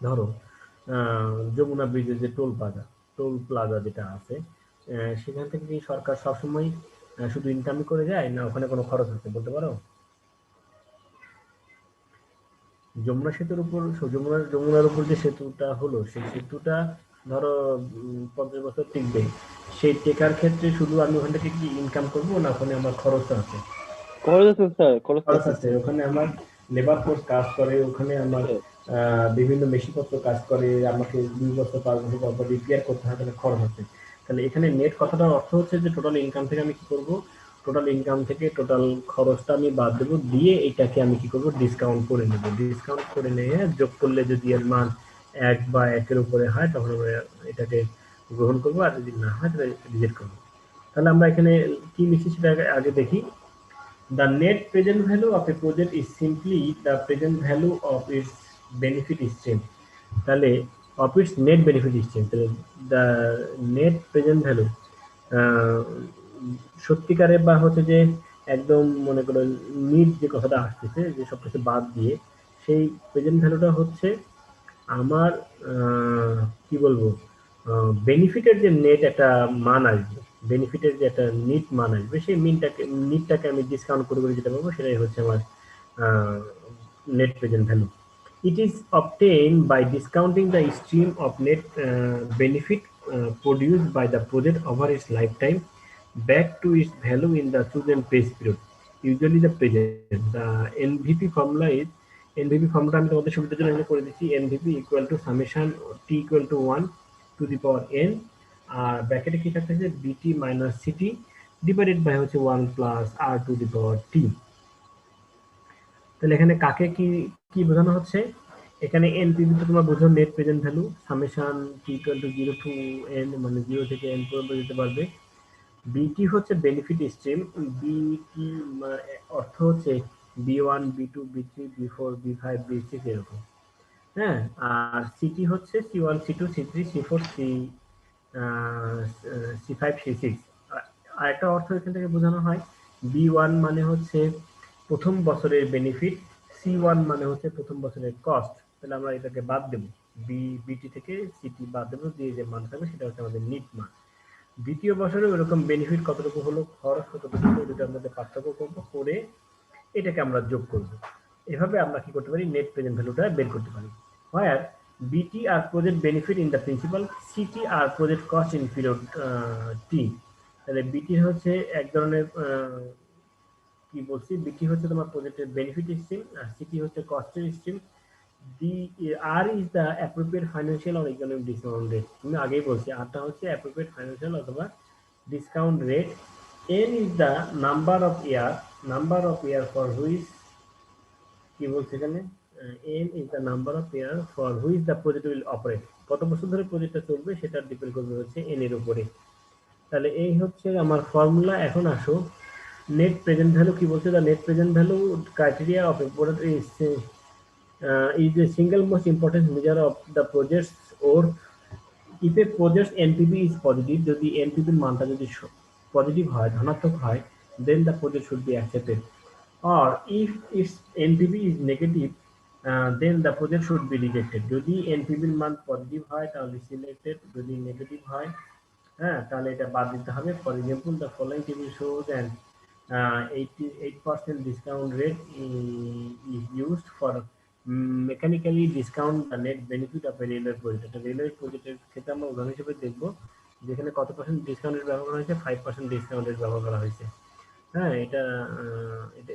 ধরো যমুনা ব্রিজের যে টোল প্লাজা যেটা আছে, সেখান থেকে কি সরকার সবসময় শুধু ইনকামই করে যায়, না ওখানে কোনো খরচ আছে বলতে পারো? যমুনা সেতুর উপর, যমুনার উপর যে সেতুটা হলো, সেই সেতুটা ধরো 50 বছর টিকবে, সেই টেকার ক্ষেত্রে শুধু আমি ওখান থেকে কি ইনকাম করবো, না ওখানে আমার খরচ আছে? খরচ আছে। ওখানে আমার লেবার ফোর্স কাজ করে, ওখানে আমার বিভিন্ন মেশিনপত্র কাজ করে, আমাকে 2 বছর 5 বছর পর রিপেয়ার করতে হয়, তাহলে খরচ আছে। তাহলে এখানে নেট কথাটার অর্থ হচ্ছে যে টোটাল ইনকাম থেকে আমি কি করব, টোটাল ইনকাম থেকে টোটাল খরচটা আমি বাদ দেবো, দিয়ে এটাকে আমি কি করব, ডিসকাউন্ট করে নেব। ডিসকাউন্ট করে নিয়ে যোগ করলে যদি এর মান 1 বা 1-এর উপরে হয় তখন আমরা এটাকে গ্রহণ করব, আর যদি না হয় তাহলে রিজেক্ট করব। তাহলে আমরা এখানে কি লিখছি সেটা আগে দেখি। The net present value of a project is simply the present value of its benefit stream. তাহলে of its net benefit stream, তাহলে the net present value সত্যিকারে বা হচ্ছে যে একদম মনে করো নিট যে কথাটা আসতেছে, যে সবকিছু বাদ দিয়ে, সেই প্রেজেন্ট ভ্যালুটা হচ্ছে আমার কি বলবো, বেনিফিটের যে নেট একটা মান আসবে, বেনিফিটের যে একটা নিট মান আসবে, সেই নিটটাকে আমি ডিসকাউন্ট করে যেতে পারবো, সেটাই হচ্ছে আমার net present value. It is obtained by discounting the stream of net benefit produced by the project over its lifetime back to its value in the chosen phase period, usually the present. The NVP formula is, NVP formula আমি তোমাদের সুবিধার জন্য এখানে করে দিচ্ছি, NVP equal to summation t equal to 1 to the power n, আর ব্র্যাকেটে কি থাকতেছে BT minus CT divided by হচ্ছে 1 plus R to the power t। তাহলে এখানে কাকে কি বোঝানো হচ্ছে? এখানে এনপিভি তো তোমরা বোঝো, net present value, summation T equal to 0 to n, মানে 0 থেকে n পর্যন্ত যেতে পারবে। বিটি হচ্ছে বেনিফিট স্ট্রিম, বিটি অর্থ হচ্ছে B1 B2 B3 B4 B5 B6 এরকম, হ্যাঁ। আর সিটি হচ্ছে C1 C2 C3 C4 C5 C6। আর একটা অর্থ এখান থেকে বোঝানো হয়, B1 মানে হচ্ছে প্রথম বছরের বেনিফিট, C1 মানে হচ্ছে প্রথম বছরের কস্ট। তাহলে আমরা এটাকে বাদ দেব, বিটি থেকে সিটি বাদ দেবো, দিয়ে যে মান থাকবে সেটা হচ্ছে আমাদের নিট মান। দ্বিতীয় বছরে ওরকম বেনিফিট কতটুকু হলো, খরচ কতটুকু হলো, দুটোর মধ্যে পার্থক্য করবো, করে এটাকে আমরা যোগ করব। এভাবে আমরা কি করতে পারি, নেট প্রেজেন্ট ভ্যালুটা বের করতে পারি। Where BT are project benefit in the principal, CT are project cost in period t. তাহলে বিটি হচ্ছে এক ধরনের কি বলছি, বিটি হচ্ছে তোমার প্রজেক্টের বেনিফিট স্ট্রিম, আর সিটি হচ্ছে কস্টের stream. The r is the appropriate financial or economic discount rate. তুমি আগেই বলছি, আরটা হচ্ছে অ্যাপ্রোপ্রিয়েট ফাইন্যান্সিয়াল অথবা discount rate. N is the number of year for which, কি বলছে এখানে, n is the number of year for which the project will operate. কত বছর ধরে প্রজেক্টটা চলবে সেটা ডিপেন্ড করবে হচ্ছে এন এর উপরে। তাহলে এই হচ্ছে আমার ফর্মুলা। এখন আসো নেট প্রেজেন্ট ভ্যালু কি বলছে। The net present value criteria of A product is the single most important measure of the project's worth. If a project's NPV is positive, যদি NPV এর মানটা যদি পজিটিভ হয়, ধনাত্মক হয়, then the project should be accepted. or if its NPV is negative, then the project should be rejected. যদি NPV এর মান পজিটিভ হয় তাহলে সিলেক্টেড, যদি নেগেটিভ হয় হ্যাঁ তাহলে এটা বাদ দিতে হবে। For example the following table shows and 88% discount rate is used for mechanically discount the net benefit of a railway project. একটা রেলওয়ে প্রজেক্টের ক্ষেত্রে আমরা উদাহরণ হিসেবে দেখব যেখানে কত পার্সেন্ট ডিসকাউন্টের ব্যবহার করা হয়েছে, 5% ডিসকাউন্টের ব্যবহার করা হয়েছে। হ্যাঁ এটা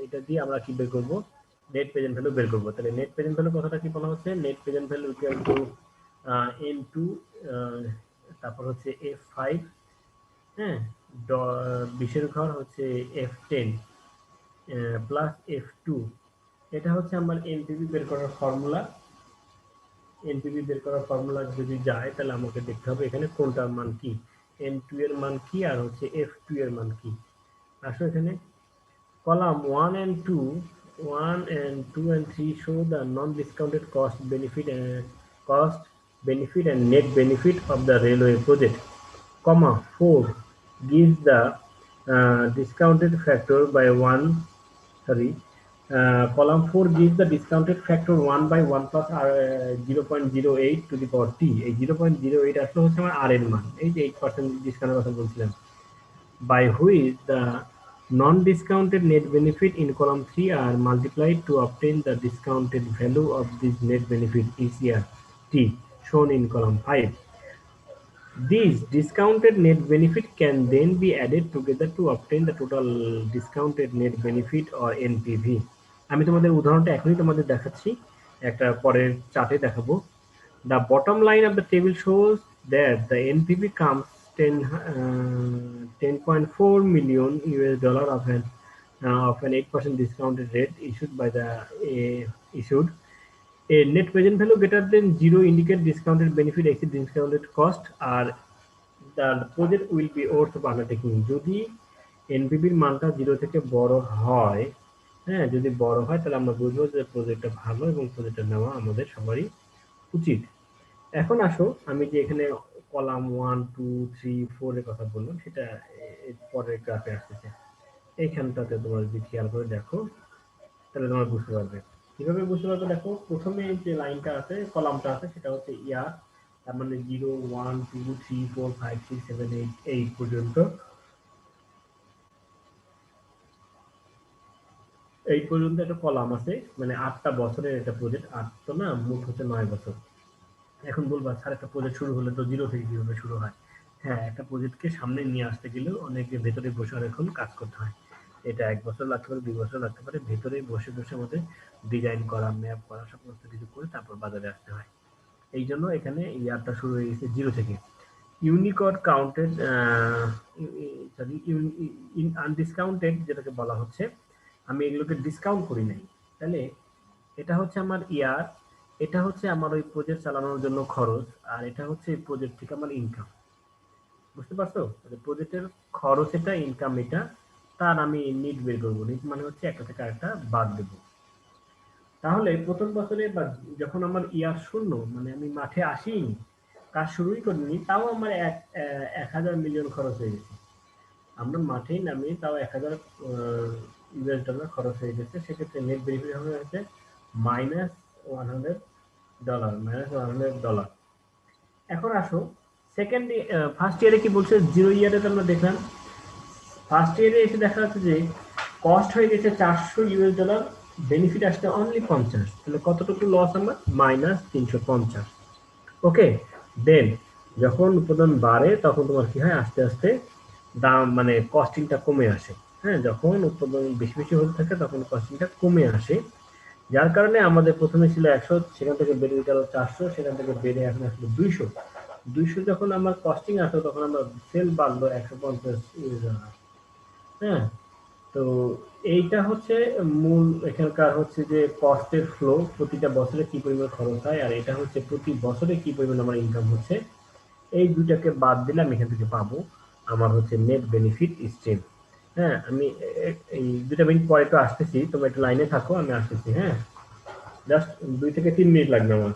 এটা দিয়ে আমরা কি বের করবো, নেট প্রেজেন্ট ভ্যালু বের করবো। তাহলে নেট প্রেজেন্ট ভ্যালু কথাটা কি বলা হচ্ছে, net present value equal two N2 তারপর হচ্ছে F5 হ্যাঁ 20 ঘর হচ্ছে F10 প্লাস F2। এটা হচ্ছে আমার এনপিভি বের করার ফর্মুলা। এনপিভি বের করার ফর্মুলা যদি যায় তাহলে আমাকে দেখতে হবে এখানে কোনটার মান কি, N2 এর মান কি আর হচ্ছে F2 এর মান কি। আসলে এখানে column 1 and 2, 1 and 2 and 3 show the non-discounted cost benefit and net benefit of the railway project. Comma 4 gives the discounted factor by 1. Sorry, column 4 gives the discounted factor 1 by 1 plus 0.08 to the power t. এই 0.08 আসলে হচ্ছে আমার r এর মান, এই যে 8% ডিসকাউন্টের কথা বলছিলাম। By which the non-discounted net benefit in column 3 are multiplied to obtain the discounted value of this net benefit each year t shown in column 5. These discounted net benefit can then be added together to obtain the total discounted net benefit or NPV. আমি তোমাদের উদাহরণটা এখনই তোমাদের দেখাচ্ছি, একটা পরের চার্টে দেখাবো। The bottom line of the table shows that the NPV comes 10.4 million US dollar of an 8% discounted rate issued by the issued. A net present value greater than 0 indicate discounted benefit exceed discounted cost, or the project will be worth of undertaking. যদি এনপিভির মানটা 0 থেকে বড় হয়, হ্যাঁ যদি বড় হয় তাহলে আমরা বুঝবো যে প্রজেক্টটা ভালো এবং প্রজেক্টটা নেওয়া আমাদের সবারই উচিত। এখন আসো আমি যে এখানে কলাম 1 2 3 4 এর কথা বললাম সেটা পরের গ্রাফে আসতেছে। এইখানটাতে তোমরা যদি খেয়াল করে দেখো তাহলে তোমরা বুঝতে পারবে। কিভাবে বুঝতে পারবে দেখো, প্রথমে যে লাইনটা আছে কলামটা আছে সেটা হচ্ছে ইয়ার, তার মানে 0 1 2 3 4 5 6 7 8 8 পর্যন্ত, এই পর্যন্ত একটা কলাম আছে, মানে 8টা বছরের একটা প্রজেক্ট। 8 তো না, মোট হচ্ছে 9 বছর। এখন বলবা স্যার একটা প্রজেক্ট শুরু হলে তো 0 থেকে কিভাবে শুরু হয়? হ্যাঁ, একটা প্রজেক্টকে সামনে নিয়ে আসতে গেলেও অনেকে ভেতরে বসে অনেকক্ষণ কাজ করতে হয়। এটা 1 বছর লাগতে পারে, 2 বছর লাগতে পারে, ভেতরে বসে বসে আমাদের ডিজাইন করা, ম্যাপ করা, সমস্ত কিছু করে তারপর বাজারে আসতে হয়। এই জন্য এখানে ইয়ারটা শুরু হয়ে গেছে 0 থেকে। ইউনিকোড কাউন্টেড সরি ইন আনডিসকাউন্টেড যেটাকে বলা হচ্ছে, আমি এগুলোকে ডিসকাউন্ট করি নাই। তাহলে এটা হচ্ছে আমার ইয়ার, এটা হচ্ছে আমার ওই প্রজেক্ট চালানোর জন্য খরচ, আর এটা হচ্ছে এই প্রজেক্ট থেকে আমার ইনকাম। বুঝতে পারছো? প্রজেক্টের খরচ এটা, ইনকাম এটা, তার আমি নিট বের করবো। নিট মানে হচ্ছে একটা থেকে আরেকটা বাদ দেবো। তাহলে প্রথম বছরে বা যখন আমার ইয়ার শূন্য, মানে আমি মাঠে আসিনি, কাজ শুরুই করিনি, তাও আমার 1000 মিলিয়ন খরচ হয়ে গেছে। আমরা মাঠেই নামি তাও 1000 ইউএস ডলার খরচ হয়ে গেছে। সেক্ষেত্রে নেট বেনিফিট হবে হচ্ছে -$100। এখন আসো সেকেন্ড ফার্স্ট ইয়ারে কি বলছে, 0 ইয়ারে তো আমরা দেখলাম। ফার্স্ট ইয়ারে এসে দেখা যাচ্ছে যে কস্ট হয়ে গেছে $400, বেনিফিট আসছে অনলি 50। তাহলে কতটুকু লস আমার? -350। ওকে, দেন যখন উৎপাদন বাড়ে তখন তোমার কি হয়, আস্তে আস্তে দাম মানে কস্টিংটা কমে আসে। হ্যাঁ, যখন উৎপাদন বেশি বেশি হতে থাকে তখন কস্টিংটা কমে আসে, যার কারণে আমাদের প্রথমে ছিল 100, সেখান থেকে বেড়ে গেল 400, সেখান থেকে বেড়ে এখন আসলো 200। 200 যখন আমার কস্টিং আসলো তখন আমার সেল বাড়লো 150। হ্যাঁ, তো এইটা হচ্ছে মূল এখানকার হচ্ছে যে কস্টের ফ্লো, প্রতিটা বছরে কি পরিমাণ খরচ হয়, আর এটা হচ্ছে প্রতি বছরে কি পরিমাণ আমার ইনকাম হচ্ছে। এই দুইটাকে বাদ দিলে আমি এখান থেকে পাবো আমার হচ্ছে নেট বেনিফিট স্ট্রিম। হ্যাঁ, আমি এই 2 মিনিট পরে তো আসতেছি, তোমরা একটু লাইনে থাকো, আমি আসতেছি। হ্যাঁ, জাস্ট 2 থেকে 3 মিনিট লাগবে আমার।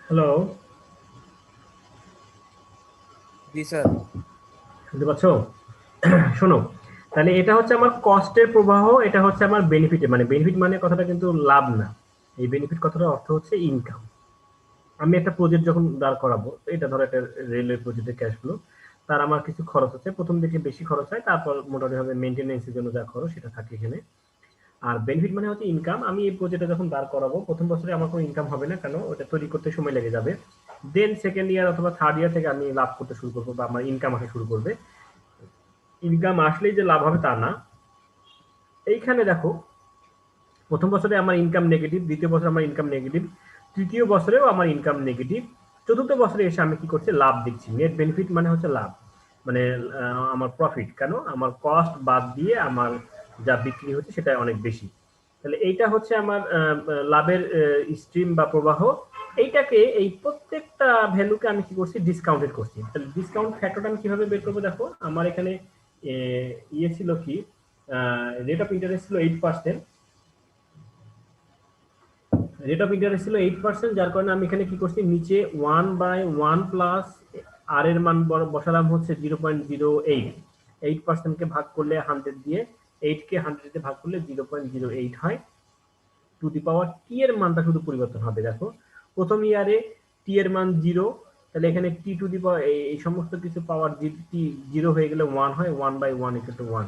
হ্যালো, জি স্যার। শুনতে পাচ্ছ? শোনো, তাহলে এটা হচ্ছে আমার কস্টের প্রবাহ, এটা হচ্ছে আমার বেনিফিটের, মানে বেনিফিট মানে কথাটা কিন্তু লাভ না, এই বেনিফিট কথাটার অর্থ হচ্ছে ইনকাম। আমি একটা প্রজেক্ট যখন দাঁড় করাবো, এটা ধরো একটা রেলওয়ে প্রজেক্টের ক্যাশ ফ্লো, তার আমার কিছু খরচ আছে, প্রথম দিকে বেশি খরচ হয়, তারপর মোটামুটি ভাবে মেনটেনেন্সের জন্য যা খরচ সেটা থাকে এখানে। আর বেনিফিট মানে হচ্ছে ইনকাম। আমি এই প্রজেক্টটা যখন দাঁড় করাবো, প্রথম বছরে আমার কোনো ইনকাম হবে না, কেন? ওটা তৈরি করতে সময় লেগে যাবে। দেন সেকেন্ড ইয়ার অথবা থার্ড ইয়ার থেকে আমি লাভ করতে শুরু করবো, বা আমার ইনকাম আসা শুরু করবে। ইনকাম আসলেই যে লাভ হবে তা না। এইখানে দেখো, প্রথম বছরে আমার ইনকাম নেগেটিভ, দ্বিতীয় বছরে আমার ইনকাম নেগেটিভ, তৃতীয় বছরেও আমার ইনকাম নেগেটিভ, চতুর্থ বছরে এসে আমি কি করছি, লাভ দেখছি। নেট বেনিফিট মানে হচ্ছে লাভ, মানে আমার প্রফিট, কেন? আমার কস্ট বাদ দিয়ে আমার যা বিক্রি হচ্ছে সেটা অনেক বেশি। তাহলে এইটা হচ্ছে আমার লাভের স্ট্রিম বা প্রবাহ। এইটাকে, এই প্রত্যেকটা ভ্যালুকে আমি কি করছি, ডিসকাউন্টেড করছি। তাহলে ডিসকাউন্ট ফ্যাক্টরটা আমি কিভাবে বের করবো? দেখো, আমার এখানে ইয়ে ছিল কি, রেট অফ ইন্টারেস্ট ছিল 8%, রেট অফ ইন্টারেস্ট ছিল 8%, যার কারণে আমি এখানে কি করছি, নিচে 1/1 প্লাস আর এর মান বসালাম হচ্ছে 0.08। 8%কে ভাগ করলে 100 দিয়ে, 8কে 100 দিয়ে ভাগ করলে 0.08 হয়। টু দি পাওয়ার টি এর মানটা শুধু পরিবর্তন হবে। দেখো, প্রথম ইয়ারে টি এর মান 0, তাহলে এখানে টি টু দি পাওয়ার, এই সমস্ত কিছু পাওয়ার টি 0 হয়ে গেলে 1 হয়, 1/1 = 1।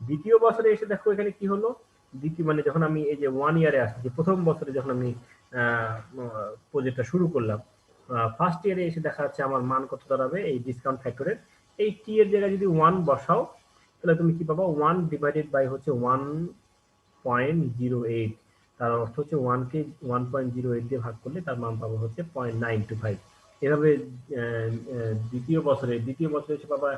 দ্বিতীয় বছরে এসে দেখো এখানে কি হলো, দ্বিতীয় মানে যখন আমি এই যে 1 ইয়ারে আসছি, যে প্রথম বছরে যখন আমি প্রজেক্টটা শুরু করলাম, ফার্স্ট ইয়ারে এসে দেখা যাচ্ছে আমার মান কত দাঁড়াবে, এই ডিসকাউন্ট ফ্যাক্টরের এই টি এর জায়গায় যদি 1 বসাও, তাহলে তুমি কি পাবা, 1 ডিভাইডেড বাই হচ্ছে 1.08। তার অর্থ হচ্ছে 1কে 1.08 দিয়ে ভাগ করলে তার মান পাবো হচ্ছে 0.925। এভাবে দ্বিতীয় বছরে এসে পাবা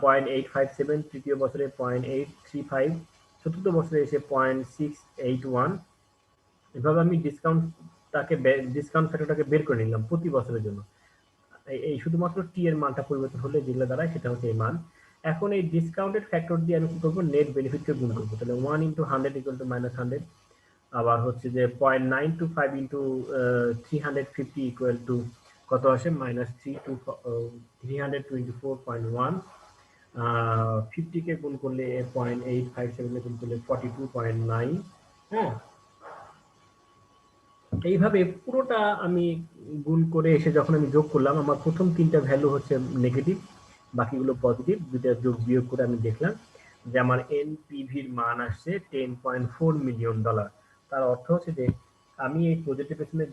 0.857, তৃতীয় বছরে 0.835, চতুর্থ বছরে এসে 0.681। এভাবে আমি ডিসকাউন্ট ফ্যাক্টরটাকে বের করে নিলাম প্রতি বছরের জন্য। এই শুধুমাত্র টি এর মানটা পরিবর্তন হলে যেগুলো দাঁড়ায় সেটা হচ্ছে এই মান। এখন এই ডিসকাউন্টেড ফ্যাক্টর দিয়ে আমি কি করবো, নেট বেনিফিটকে গুণ করবো। তাহলে 1 × 100 = -100, আবার হচ্ছে যে 0.925 × 350 = কত আসে, -324.1। 50 কে গুণ করলে 0.857 গুণ করলে 42.9। হ্যাঁ, এইভাবে পুরোটা আমি গুণ করে এসে যখন আমি যোগ করলাম, আমার প্রথম তিনটা ভ্যালু হচ্ছে নেগেটিভ, বাকিগুলো পজিটিভ। দুইটা যোগ বিয়োগ করে আমি দেখলাম যে আমার এনপিভির মান আসছে $10.4 মিলিয়ন। তার অর্থ হচ্ছে যে আমি এই প্রজেক্টের পেছনে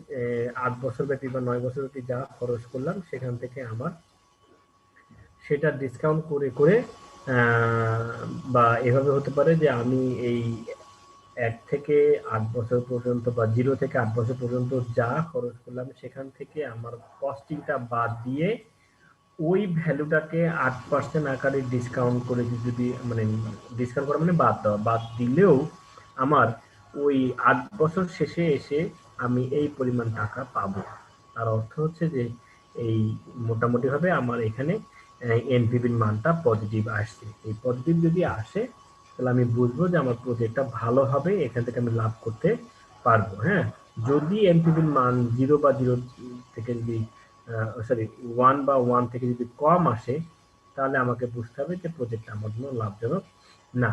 8 বছর ব্যাপী বা 9 বছর ব্যাপী যা খরচ করলাম, সেখান থেকে আমার সেটা ডিসকাউন্ট করে করে বা এভাবে হতে পারে যে আমি এই 1 থেকে 8 বছর পর্যন্ত বা 0 থেকে 8 বছর পর্যন্ত যা খরচ করলাম, সেখান থেকে আমার কস্টিংটা বাদ দিয়ে ওই ভ্যালুটাকে 8% আকারে ডিসকাউন্ট করে যদি, মানে ডিসকাউন্ট করা মানে বাদ দেওয়া, বাদ দিলেও আমার ওই 8 বছর শেষে এসে আমি এই পরিমাণ টাকা পাবো। তার অর্থ হচ্ছে যে এই মোটামুটি ভাবে আমার এখানে এনপিভির মানটা পজিটিভ আসছে। এই পজিটিভ যদি আসে, তাহলে আমি বুঝবো যে আমার প্রজেক্টটা ভালো হবে, এখান থেকে আমি লাভ করতে পারবো। হ্যাঁ, যদি এনপিভির মান 0 বা 0 থেকে যদি 1 বা 1 থেকে যদি কম আসে, তাহলে আমাকে বুঝতে হবে যে প্রজেক্টটা আমার জন্য লাভজনক না।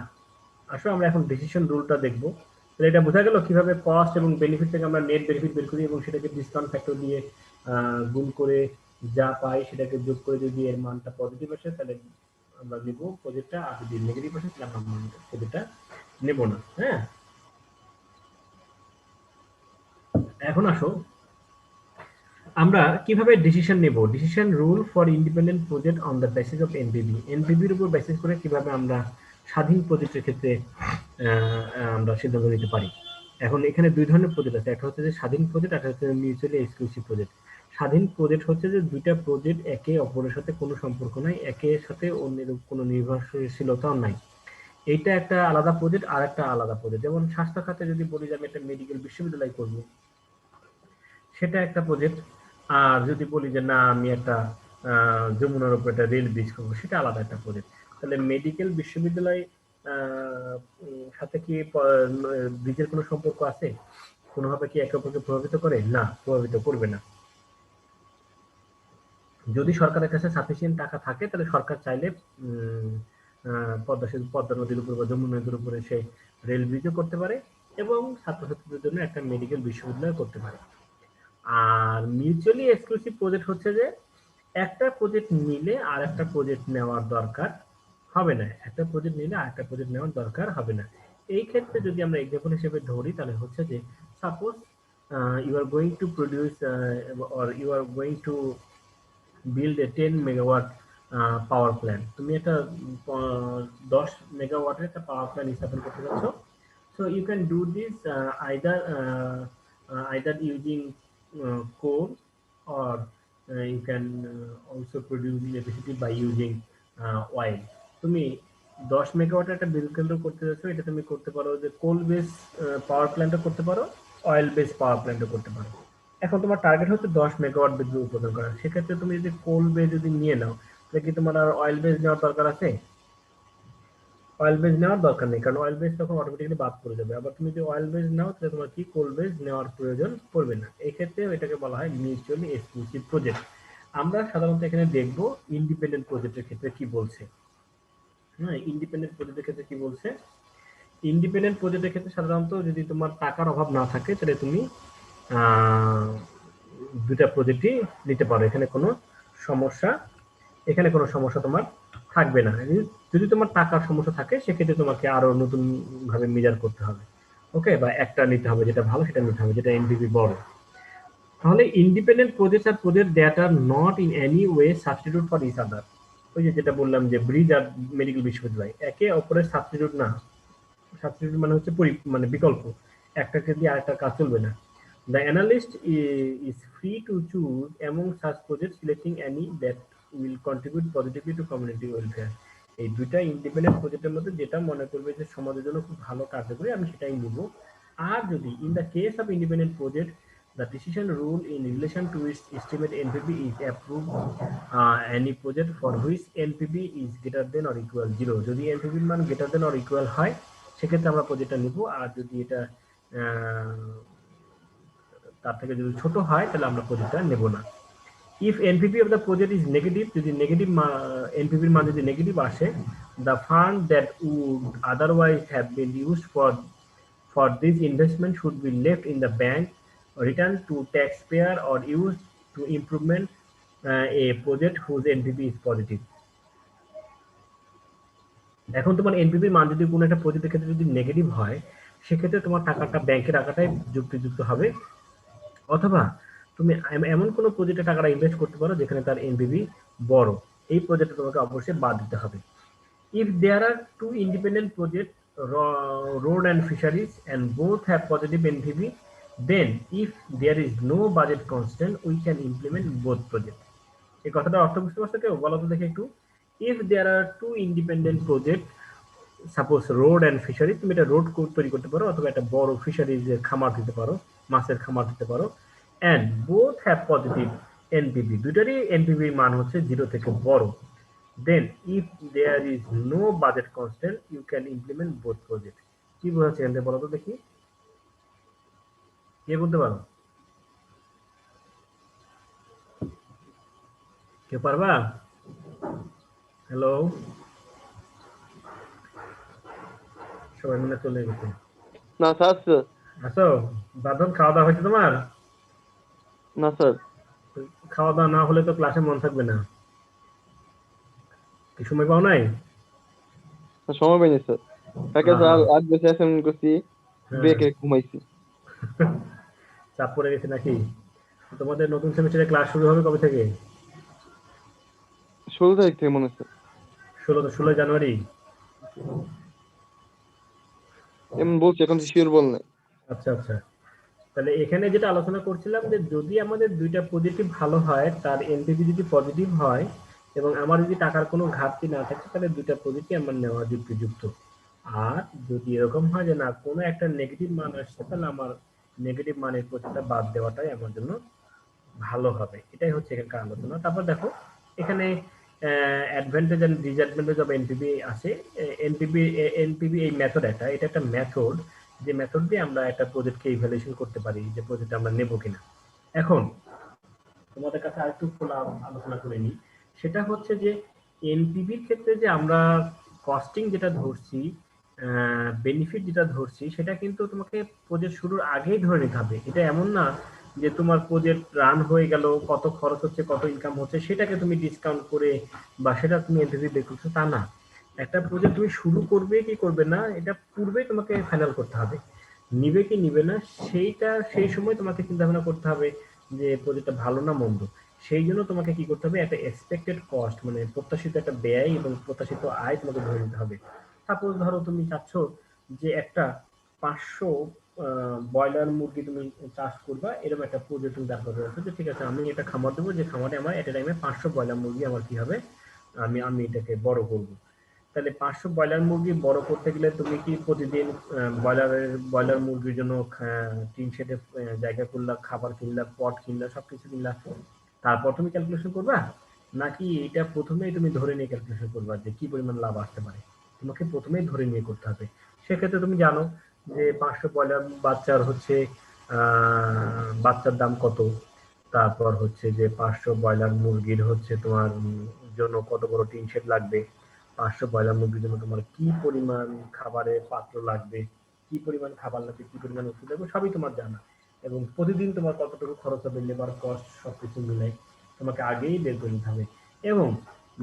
আসলে আমরা এখন ডিসিশন রুলটা দেখবো। তাহলে এটা বোঝা গেল কিভাবে কস্ট এবং বেনিফিট থেকে আমরা নেট বেনিফিট বের করি এবং সেটাকে ডিসকাউন্ট ফ্যাক্টর দিয়ে গুণ করে যা পাই সেটাকে যোগ করে যদি এর মানটা পজিটিভ আসে, তাহলে আমরা নিব প্রজেক্টটা, আর যদি নেগেটিভ আসে তাহলে আমরা প্রজেক্টটা নেব না। হ্যাঁ, এখন আসো আমরা কিভাবে ডিসিশন নেব। Decision rule for independent project on the basis of NPV. এনপিভির উপর বেসিস করে কিভাবে আমরা স্বাধীন প্রজেক্টের ক্ষেত্রে আমরা সিদ্ধান্ত নিতে পারি। এখন এখানে দুই ধরনের প্রজেক্ট আছে, একটা হচ্ছে যে স্বাধীন প্রজেক্ট, একটা হচ্ছে মিউচুয়ালি এক্সক্লুসিভ প্রজেক্ট। স্বাধীন প্রজেক্ট হচ্ছে যে দুইটা প্রজেক্ট একে অপরের সাথে কোনো সম্পর্ক নাই, একের সাথে অন্যের কোনো নির্ভরশীলতাও নাই। এইটা একটা আলাদা প্রজেক্ট, আর একটা আলাদা প্রজেক্ট। যেমন স্বাস্থ্য খাতে যদি বলি যে আমি একটা মেডিকেল বিশ্ববিদ্যালয় করব, সেটা একটা প্রজেক্ট। আর যদি বলি যে না, আমি একটা যমুনার উপর একটা রেল ব্রিজ করবো, সেটা আলাদা একটা প্রজেক্ট। তাহলে মেডিকেল বিশ্ববিদ্যালয় সাথে কি ব্রিজের কোনো সম্পর্ক আছে? কোনোভাবে কি একে অপরকে প্রভাবিত করে? না, প্রভাবিত করবে না। যদি সরকারের কাছে সাফিসিয়েন্ট টাকা থাকে তাহলে সরকার চাইলে পদ্মা নদীর উপর বা যমুনা নদীর উপরে সে রেল ব্রিজও করতে পারে এবং ছাত্রছাত্রীদের জন্য একটা মেডিকেল বিশ্ববিদ্যালয় করতে পারে। আর মিউচুয়ালি এক্সক্লুসিভ প্রজেক্ট হচ্ছে যে একটা প্রজেক্ট নিলে আর একটা প্রজেক্ট নেওয়ার দরকার হবে না, একটা প্রজেক্ট নিলে আর একটা প্রজেক্ট নেওয়ার দরকার হবে না। এই ক্ষেত্রে যদি আমরা এক্সাম্পল হিসেবে ধরি তাহলে হচ্ছে যে suppose you are going to produce or you are going to build a 10 megawatt power plant, তুমি একটা 10 মেগাওয়াটের একটা পাওয়ার প্ল্যান্ট স্থাপন করতে যাচ্ছ। So you can do this either using coal or you can also produce electricity by using oil. তুমি 10 মেগাওয়াটের একটা বিদ্যুৎ কেন্দ্র করতে যাচ্ছ, এটা তুমি করতে পারো যে কোল বেস পাওয়ার প্ল্যান্টও করতে পারো, অয়েল বেস পাওয়ার প্ল্যান্টও করতে পারো। এখন তোমার টার্গেট হচ্ছে 10 মেগাওয়াট বিদ্যুৎ উৎপাদন করা। সেক্ষেত্রে তুমি যদি কোল বেস যদি নিয়ে নাও তাহলে কি তোমার আর অয়েল বেস নেওয়ার দরকার আছে? অয়েল বেস নেওয়ার দরকার নেই, কারণ অয়েল বেস তখন অটোমেটিক্যালি বাদ পড়ে যাবে। আবার তুমি যদি অয়েল বেস নাও তাহলে তোমার কি কোল বেস নেওয়ার প্রয়োজন পড়বে না। এই ক্ষেত্রে এটাকে বলা হয় মিউচুয়ালি এক্সক্লুসিভ প্রজেক্ট। আমরা সাধারণত এখানে দেখব ইন্ডিপেন্ডেন্ট প্রজেক্টের ক্ষেত্রে কি বলছে। হ্যাঁ, ইন্ডিপেন্ডেন্ট প্রজেক্টের ক্ষেত্রে কি বলছে? ইন্ডিপেন্ডেন্ট প্রজেক্টের ক্ষেত্রে সাধারণত যদি তোমার টাকার অভাব না থাকে তাহলে তুমি দুটা প্রজেক্টই নিতে পারো, এখানে কোনো সমস্যা তোমার থাকবে না। যদি তোমার টাকার সমস্যা থাকে সেক্ষেত্রে তোমাকে আরো নতুন ভাবে মেজার করতে হবে, ওকে, বা একটা নিতে হবে যেটা ভালো সেটা নিতে হবে, যেটা এনপিভি বড়। তাহলে ইন্ডিপেন্ডেন্ট প্রজেক্ট আর project that are not in any way substitute for each other. ওই যেটা বললাম যে ব্রিজ আর মেডিকেল বিশ্ববিদ্যালয় একে অপরের সাবস্টিটিউট না। সাবস্টিটিউট মানে হচ্ছে মানে বিকল্প, একটাকে দিয়ে আরেকটার কাজ চলবে না। The analyst is free to choose among such projects, selecting any that will contribute positively to community welfare. এই দুইটা ইন্ডিপেন্ডেন্ট প্রজেক্টের মধ্যে যেটা মনে করবে যে সমাজের জন্য খুব ভালো কার্যকরী আমি সেটাই নিব। আর যদি in the case of independent project the decision rule in relation to its estimate NPV is approved any project for which NPV is greater than or equal 0, যদি NPV এর মান greater than or equal হয় সেক্ষেত্রে আমরা প্রজেক্টটা নিব। আর যদি এটা তার থেকে যদি ছোট হয় তাহলে আমরা প্রজেক্টটা নেব না। If NPV of the project is negative, যদি নেগেটিভ এনপিভির মান যদি নেগেটিভ আসে, the fund that would otherwise have been used for this investment should be left in the bank, return to taxpayer or use to improvement a project whose NPV is positive. এখন তোমার এনপিভির মান যদি কোনো একটা প্রজেক্টের ক্ষেত্রে যদি negative হয় সেক্ষেত্রে তোমার টাকাটা ব্যাংকে রাখাটাই যুক্তিযুক্ত হবে, অথবা তুমি এমন কোনো প্রজেক্টে টাকাটা ইনভেস্ট করতে পারো যেখানে তার এনপিভি বড়, এই প্রজেক্টে তোমাকে অবশ্যই বাদ দিতে হবে। If there are two independent project road and fisheries and both have positive NPV, then if there is no budget constant we can implement both project. এই কথাটা অর্থ বুঝতে পারছো কেউ? বলো তো দেখে একটু। If there are two independent project, suppose road and fishery, তুমি একটা রোড তৈরি করতে পারো অথবা একটা বড় ফিশারিজের খামার দিতে পারো, মাছের খামার দিতে পারো, and both have positive NPV, দুইটারই NPV মান হচ্ছে 0 থেকে বড়, then if there is no budget constraint you can implement both project। কি বোঝাচ্ছে এখানে বলো তো দেখি, কে বলতে পারো? কেউ পারবা? হ্যালো, সবাই মনে চলে গেছে না স্যার। আছো? দাদন খাওয়া দাওয়া হয়েছে তোমার? না স্যার। খাওয়া দাওয়া না হলে তো ক্লাসে মন থাকবে না। কি সময় পাও নাই? সময় পাইনি স্যার। কালকে স্যার 8 বছর অ্যাসাইনমেন্ট করছি, ব্রেকে ঘুমাইছি। চাপ পড়ে গেছে নাকি? তোমাদের নতুন সেমিস্টারে ক্লাস শুরু হবে কবে থেকে? 16 তারিখ থেকে মনে হচ্ছে। 16 জানুয়ারি এমন বলছি, এখন শিওর বল নাই। আচ্ছা আচ্ছা, তাহলে এখানে যেটা আলোচনা করছিলাম যে যদি আমাদের দুইটা পজিটিভ ভালো হয়, তার এনপিভি যদি পজিটিভ হয় এবং আমার যদি টাকার কোনো ঘাটতি না থাকে তাহলে দুইটা পজিটিভ আমার নেওয়া যুক্তিযুক্ত। আর যদি এরকম হয় যে না কোনো একটা নেগেটিভ মান আসছে তাহলে আমার নেগেটিভ মানের প্রতিটা বাদ দেওয়াটাই আমার জন্য ভালো হবে। এটাই হচ্ছে এখানকার আলোচনা। তারপর দেখো এখানে advantage and disadvantage of NPV আছে। এনপিভি এই মেথড এটা একটা মেথড, যে মেথড দিয়ে আমরা একটা প্রজেক্টকে ইভ্যালুয়েশন করতে পারি যে প্রজেক্ট আমরা নেব কিনা। এখন তোমাদের কাছে আরেকটু খোলা আলোচনা করে নিই। সেটা হচ্ছে যে এনপিভির ক্ষেত্রে যে আমরা কস্টিং যেটা ধরছি, বেনিফিট যেটা ধরছি, সেটা কিন্তু তোমাকে প্রজেক্ট শুরুর আগেই ধরে নিতে হবে। এটা এমন না যে তোমার প্রজেক্ট রান হয়ে গেল, কত খরচ হচ্ছে, কত ইনকাম হচ্ছে, সেটাকে তুমি ডিসকাউন্ট করে বা সেটা তুমি এনপিভি বের করছো, তা না। একটা প্রজেক্ট তুমি শুরু করবে কি করবে না, এটা পূর্বেই তোমাকে ফাইনাল করতে হবে। নিবে কি নিবে না, সেইটা সেই সময় তোমাকে চিন্তা ভাবনা করতে হবে যে প্রজেক্টটা ভালো না মন্দ। সেই জন্য তোমাকে কি করতে হবে, একটা এক্সপেক্টেড কস্ট, মানে প্রত্যাশিত একটা ব্যয় এবং প্রত্যাশিত আয় তোমাকে ধরে নিতে হবে। সাপোজ ধরো তুমি চাচ্ছ যে একটা 500 ব্রয়লার মুরগি তুমি চাষ করবা, এরকম একটা প্রজেক্ট তুমি দাঁড় করে রাখছো যে ঠিক আছে আমি এটা খামার দেবো, যে খামারে আমার এট এ টাইমে 500 ব্রয়লার মুরগি আমার কি হবে, আমি এটাকে বড় করব। তাহলে 500 ব্রয়লার মুরগি বড় করতে গেলে তুমি কি প্রতিদিন ব্রয়লার মুরগির জন্য টিন শেডে জায়গা করলা, খাবার কিনলা, পট কিনলা, সবকিছু কিনলা, তারপর তুমি ক্যালকুলেশন করবা? নাকি এটা প্রথমেই তুমি ধরে নিয়ে ক্যালকুলেশন করবা যে কি পরিমাণ লাভ আসতে পারে? তোমাকে প্রথমেই ধরে নিয়ে করতে হবে। সেক্ষেত্রে তুমি জানো যে 500 ব্রয়লার বাচ্চার হচ্ছে বাচ্চার দাম কত, তারপর হচ্ছে যে 500 ব্রয়লার মুরগির হচ্ছে তোমার জন্য কত বড় টিন শেড লাগবে, 500 ব্রয়লার মুরগির জন্য তোমার কি পরিমাণ খাবারের পাত্র লাগবে, কি পরিমাণ খাবার লাগবে, কি পরিমাণ ওষুধ লাগবে, সবই তোমার জানা। এবং প্রতিদিন তোমার কতটুকু খরচ হবে, লেবার কস্ট সবকিছু মিলাই তোমাকে আগেই বের করে নিতে হবে। এবং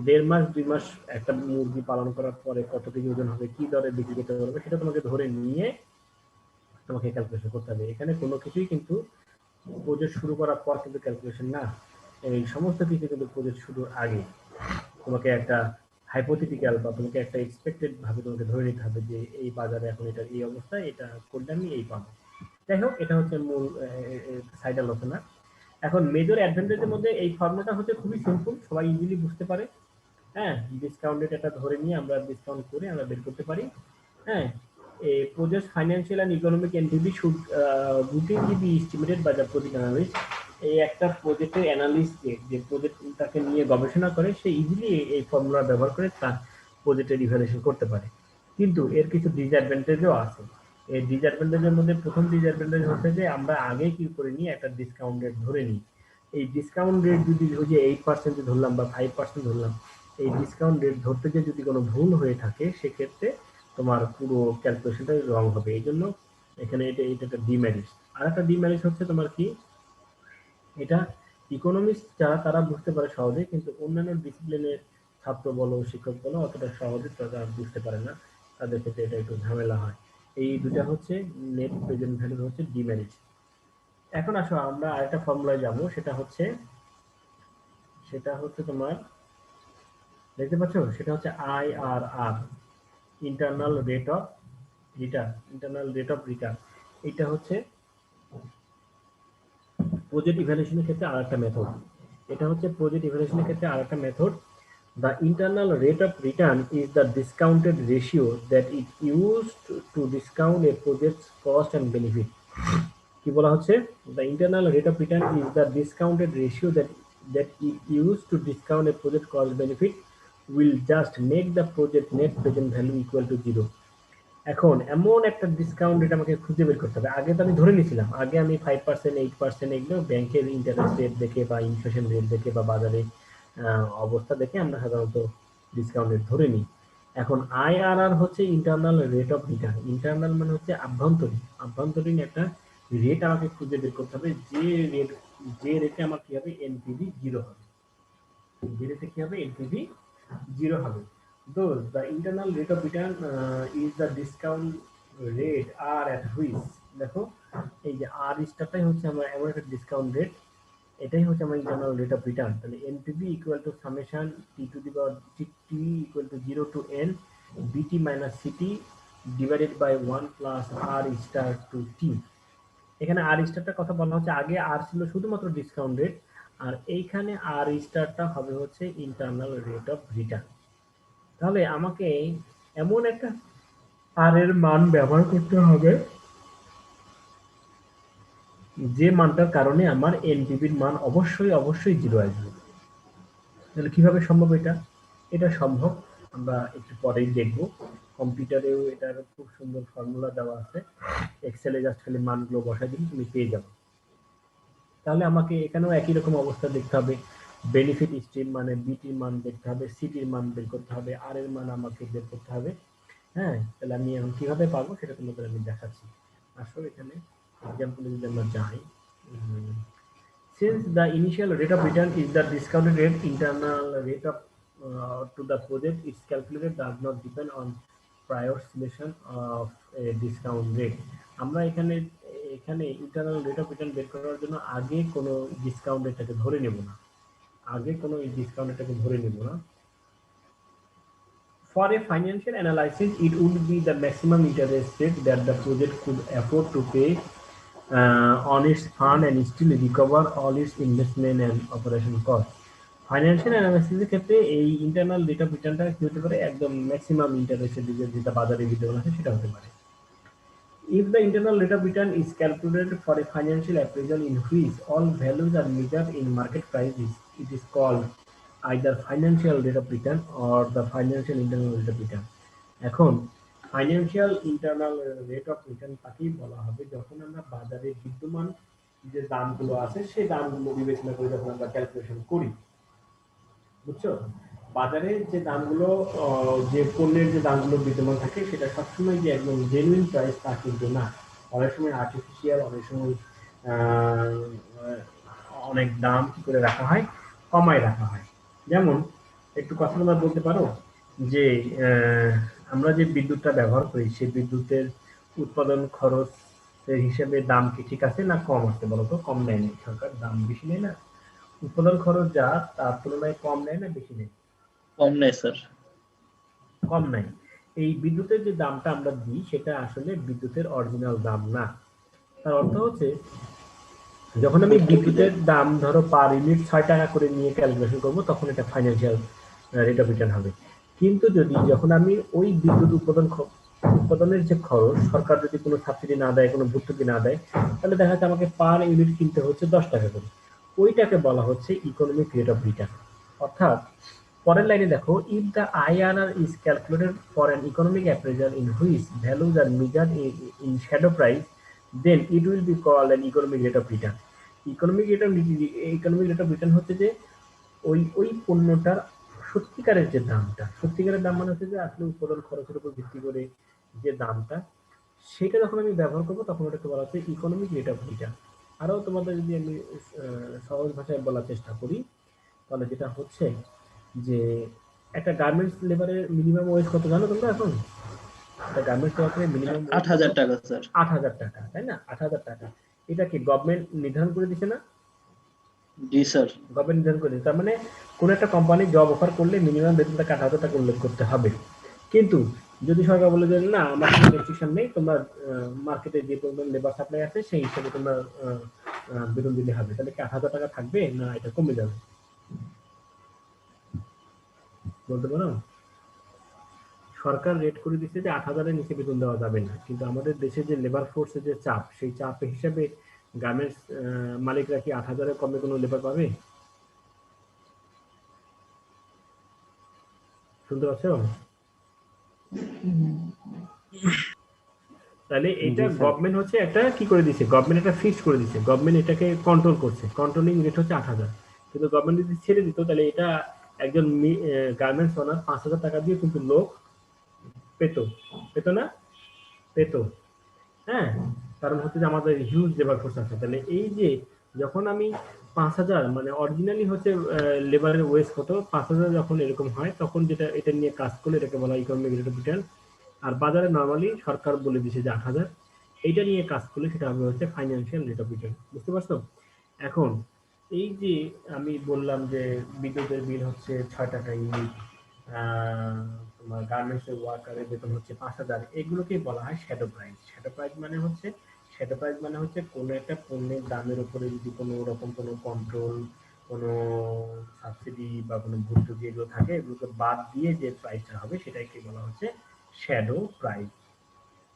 1.5 মাস 2 মাস একটা মুরগি পালন করার পরে কত কেজি ওজন হবে, কি দরে বিক্রি করতে পারবে, সেটা তোমাকে ধরে নিয়ে তোমাকে ক্যালকুলেশন করতে হবে। এখানে কোনো কিছুই কিন্তু প্রজেক্ট শুরু করার পর কিন্তু ক্যালকুলেশন না, এই সমস্ত কিছু কিন্তু প্রজেক্ট শুরুর আগে তোমাকে একটা হাইপোথেটিক্যাল বা তোমাকে একটা এক্সপেক্টেড ভাবে তোমাকে ধরে নিতে হবে যে এই বাজারে এখন এটা এই অবস্থা, এটা করলে আমি এই পাবো। যাই হোক, এটা হচ্ছে মূল সাইড আলোচনা। এখন মেজর অ্যাডভান্টেজের মধ্যে এই ফর্মুলাটা হচ্ছে খুবই সিম্পল, সবাই ইজিলি বুঝতে পারে। হ্যাঁ, ডিসকাউন্ট রেট এটা ধরে নিয়ে আমরা ডিসকাউন্ট করে আমরা বের করতে পারি। হ্যাঁ, a project's financial and economic entity should routinely be estimated by the project analyst. এই একটা প্রজেক্টের অ্যানালিস্ট যে প্রজেক্টটাকে নিয়ে গবেষণা করে, সে ইজিলি এই ফর্মুলা ব্যবহার করে তার প্রজেক্টের ইভ্যালুয়েশন করতে পারে। কিন্তু এর কিছু ডিসঅ্যাডভান্টেজও আছে। এই ডিসঅ্যাডভান্টেজের মধ্যে প্রথম ডিসঅ্যাডভান্টেজ হচ্ছে যে আমরা আগে কি করে নিই, একটা ডিসকাউন্ট রেট ধরে নিই। এই ডিসকাউন্ট রেট যদি ওই যে 8% ধরলাম বা 5% ধরলাম, এই ডিসকাউন্ট রেট ধরতে গিয়ে যদি কোনো ভুল হয়ে থাকে, সেক্ষেত্রে তোমার পুরো ক্যালকুলেশনটাই রং হবে। এই জন্য এখানে এটা একটা ডিমেরিট। আর একটা ডিমেরিট হচ্ছে তোমার কি, এটা ইকোনমিক্স যারা তারা বুঝতে পারে সহজে, কিন্তু অন্যান্য ডিসিপ্লিনের ছাত্র বলো, শিক্ষক বলো, অতটা সহজে তারা বুঝতে পারে না, তাদের ক্ষেত্রে এটা একটু ঝামেলা হয়। এই দুটা হচ্ছে নেট প্রেজেন্ট ভ্যালু হচ্ছে ডিমেরিট। এখন আসো আমরা আরেকটা ফর্মুলায় যাব, সেটা হচ্ছে তোমার দেখতে পাচ্ছ, সেটা হচ্ছে IRR, internal rate of return. এটা হচ্ছে প্রজেক্ট ইভ্যালুয়েশনের ক্ষেত্রে আরেকটা method. The internal rate of return is the discounted ratio that is used to discount a project's cost and benefit. কি বলা হচ্ছে? The internal rate of return is the discounted ratio that is used to discount a project cost benefit will just make the project net present value equal to 0. এখন এমন একটা discount rate আমাকে খুঁজে বের করতে হবে। আগে তো আমি ধরে নিয়েছিলাম, আগে আমি 5% 8% এগুলো ব্যাংকের ইন্টারেস্ট রেট দেখে বা ইনফ্লেশন রেট দেখে বা বাজারে অবস্থা দেখে আমরা সাধারণত ডিসকাউন্ট রেট ধরে নিই। এখন IRR হচ্ছে internal rate of return. Internal মানে হচ্ছে আভ্যন্তরীণ একটা রেট আমাকে খুঁজে বের করতে হবে, যে রেটে আমার কি হবে, এনপিভি 0 হবে। Thus, the internal rate of return is the discount rate R at which, দেখো এই যে R স্টারটাই হচ্ছে আমার এমন একটা ডিসকাউন্ট রেট, এটাই হচ্ছে আমার ইন্টারনাল রেট অফ রিটার্ন। তাহলে NPV equal to summation t equal to 0 to n bt minus ct divided by 1 plus R star to t। এখানে আর স্টারটা কথা বলা হচ্ছে, আগে আর ছিল শুধুমাত্র ডিসকাউন্ট রেট, আর এইখানে আর স্টারটা হবে হচ্ছে ইন্টারনাল রেট অফ রিটার্ন। তাহলে আমাকে এমন একটা আর এর মান ব্যবহার করতে হবে যে মানটার কারণে আমার এনপিভির মান অবশ্যই 0 আসবে। তাহলে কিভাবে সম্ভব এটা সম্ভব আমরা একটু পরেই দেখব। কম্পিউটারেও এটার খুব সুন্দর ফর্মুলা দেওয়া আছে, এক্সেলে জাস্ট খালি মানগুলো বসাই দিলে তুমি পেয়ে যাবে। তাহলে আমাকে এখানেও একই রকম অবস্থা দেখতে হবে। বেনিফিট স্ট্রিম মানে বিটির মান দেখতে হবে, সিটির মান বের করতে হবে, আর এর মান আমাকে বের করতে হবে। হ্যাঁ, তাহলে আমি এখন কিভাবে পাবো সেটা তোমাদের আমি দেখাচ্ছি। আসলে এখানে এক্সাম্পলে যদি আমরা যাই, since the initial rate of return is the discounted rate, internal rate of to the project is calculated does not depend on prior selection of a discount rate. আমরা এখানে এখানে ইন্টারনাল রেট অফ রিটার্ন বের করার জন্য আগে কোনো discount রেটটাকে ধরে নেব না, আগে কোনো ডিসকাউন্ট রেটটাকে ধরে নেব না। For a financial analysis, it would be the maximum interest rate that the project could afford to pay on its fund and still recover all its investment and operation cost. Financial অ্যানালাইসিসের ক্ষেত্রে এই internal rate of রিটার্নটা কি হতে পারে, একদম maximum ইন্টারেস্টের দিকে যেটা বাজারে বিদ্যমান আছে সেটা হতে পারে। If the internal rate of return is calculated for a financial appraisal in which all values are measured in market prices, it is called either financial rate of return or the financial internal rate of return. এখন financial internal rate of return তাকেই বলা হবে যখন আমরা বাজারে বিদ্যমান যে দামগুলো আছে সেই দামগুলো বিবেচনা করে যখন আমরা ক্যালকুলেশন করি, বুঝছো? বাজারে যে দামগুলো যে পণ্যের যে দামগুলো বিদ্যমান থাকে সেটা সবসময় যে একদম জেনুইন প্রাইস তা কিন্তু না, অনেক সময় আর্টিফিশিয়াল, অনেক সময় অনেক দাম কি করে রাখা হয়, কমায় রাখা হয়। যেমন একটু কথা তোমরা বলতে পারো যে আমরা যে বিদ্যুৎটা ব্যবহার করি সেই বিদ্যুতের উৎপাদন খরচের হিসেবে দাম কি ঠিক আছে না কম আছে বলো তো? কম নেয় না সরকার, দাম বেশি নেয় না? উৎপাদন খরচ যা তার তুলনায় কম নেয় না বেশি নেয়? কম নেই স্যার। কম নাই। এই বিদ্যুতের যে দামটা আমরা দিই সেটা আসলে বিদ্যুতের অরিজিনাল দাম না। তার অর্থ হচ্ছে যখন আমি বিদ্যুতের দাম ধরো পার ইউনিট 6 টাকা করে নিয়ে ক্যালকুলেশন করব তখন এটা ফাইন্যান্সিয়াল রেট অফ রিটার্ন হবে। কিন্তু যখন আমি ওই বিদ্যুৎ উৎপাদনের যে খরচ সরকার যদি কোনো সাবসিডি না দেয়, কোনো ভর্তুকি না দেয়, তাহলে দেখা যাচ্ছে আমাকে পার ইউনিট কিনতে হচ্ছে 10 টাকা করে। ওইটাকে বলা হচ্ছে ইকোনমিক রেট অফ রিটার্ন। অর্থাৎ পরের লাইনে দেখো, if the IRR is calculated for an economic appraisal in which values are measured in shadow price, then it will be called an economic rate of return. Economic rate of return হচ্ছে যে ওই পণ্যটার সত্যিকারের যে দামটা, সত্যিকারের দাম মানে হচ্ছে যে আসলে উৎপাদন খরচের উপর ভিত্তি করে যে দামটা, সেটা যখন আমি ব্যবহার করবো তখন ওটাকে বলা হচ্ছে ইকোনমিক রেট অফ রিটার্ন। আরও তোমাদের যদি আমি সহজ ভাষায় বলার চেষ্টা করি তাহলে যেটা হচ্ছে যে একটা গার্মেন্টস লেবারের মিনিমাম ওয়েজ কত জানো তোমরা? এখন একটা গার্মেন্টস লেবারের মিনিমাম 8,000 টাকা স্যার। 8,000 টাকা, তাই না? 8,000 টাকা। এটা কি গভর্নমেন্ট নির্ধারণ করে দিচ্ছে না? জি স্যার। গভর্নমেন্ট নির্ধারণ করে দিচ্ছে। তার মানে কোন একটা কোম্পানি জব অফার করলে মিনিমাম বেতনটা 8,000 টাকা উল্লেখ করতে হবে। কিন্তু যদি সরকার বলে যে না, আমার কোনো রেস্ট্রিকশন নেই, তোমরা মার্কেটে যে পরিমাণ লেবার সাপ্লাই আছে সেই হিসেবে তোমরা বেতন দিলে হবে, তাহলে কি 8,000 টাকা থাকবে না এটা কমে যাবে? বলতে পারো? সরকার রেট করে দিচ্ছে যে 8,000-এর নিচে বেতন দেওয়া যাবে না, কিন্তু আমাদের দেশে যে লেবার ফোর্সের যে চাপ, সেই চাপ হিসাবে গার্মেন্টস মালিকরা কি 8,000-এর কমে কোনো লেবার পাবে? শুনতে পাচ্ছ? তাহলে এটা গভর্নমেন্ট হচ্ছে একটা কি করে দিচ্ছে, গভর্নমেন্ট একটা ফিক্স করে দিচ্ছে, গভর্নমেন্ট এটাকে কন্ট্রোল করছে, কন্ট্রোলিং রেট হচ্ছে 8,000। কিন্তু গভর্নমেন্ট যদি ছেড়ে দিত তাহলে এটা একজন গার্মেন্টস ওনার 5,000 টাকা দিয়ে কিন্তু লোক পেত না? পেত। হ্যাঁ, কারণ হচ্ছে যে আমাদের হিউজ লেবার ফোর্স আছে। তাহলে এই যে যখন আমি 5,000 মানে অরিজিনালি হচ্ছে লেবারের ওয়েজ কত 5,000 যখন এরকম হয় তখন যেটা এটা নিয়ে কাজ করলে এটাকে বলা ইকোনমিক রেট অফ রিটার্ন। আর বাজারে নরমালি সরকার বলে দিছে যে 8,000, এইটা নিয়ে কাজ করলে সেটা হবে হচ্ছে ফাইন্যান্সিয়াল রেট অফ রিটার্ন। বুঝতে পারছো? এখন এই যে আমি বললাম যে বিদ্যুতের বিল হচ্ছে 6 টাকা ইউনিট, তোমার গার্মেন্টসের ওয়ার্কারের বেতন হচ্ছে 5,000, এগুলোকেই বলা হয় শ্যাডো প্রাইস। শ্যাডো প্রাইস মানে হচ্ছে কোনো একটা পণ্যের দামের উপরে যদি কোনো রকম কোনো কন্ট্রোল, কোনো সাবসিডি বা কোনো ভর্তুকি এগুলো থাকে, এগুলোকে বাদ দিয়ে যে প্রাইসটা হবে সেটাকে বলা হচ্ছে শ্যাডো প্রাইস।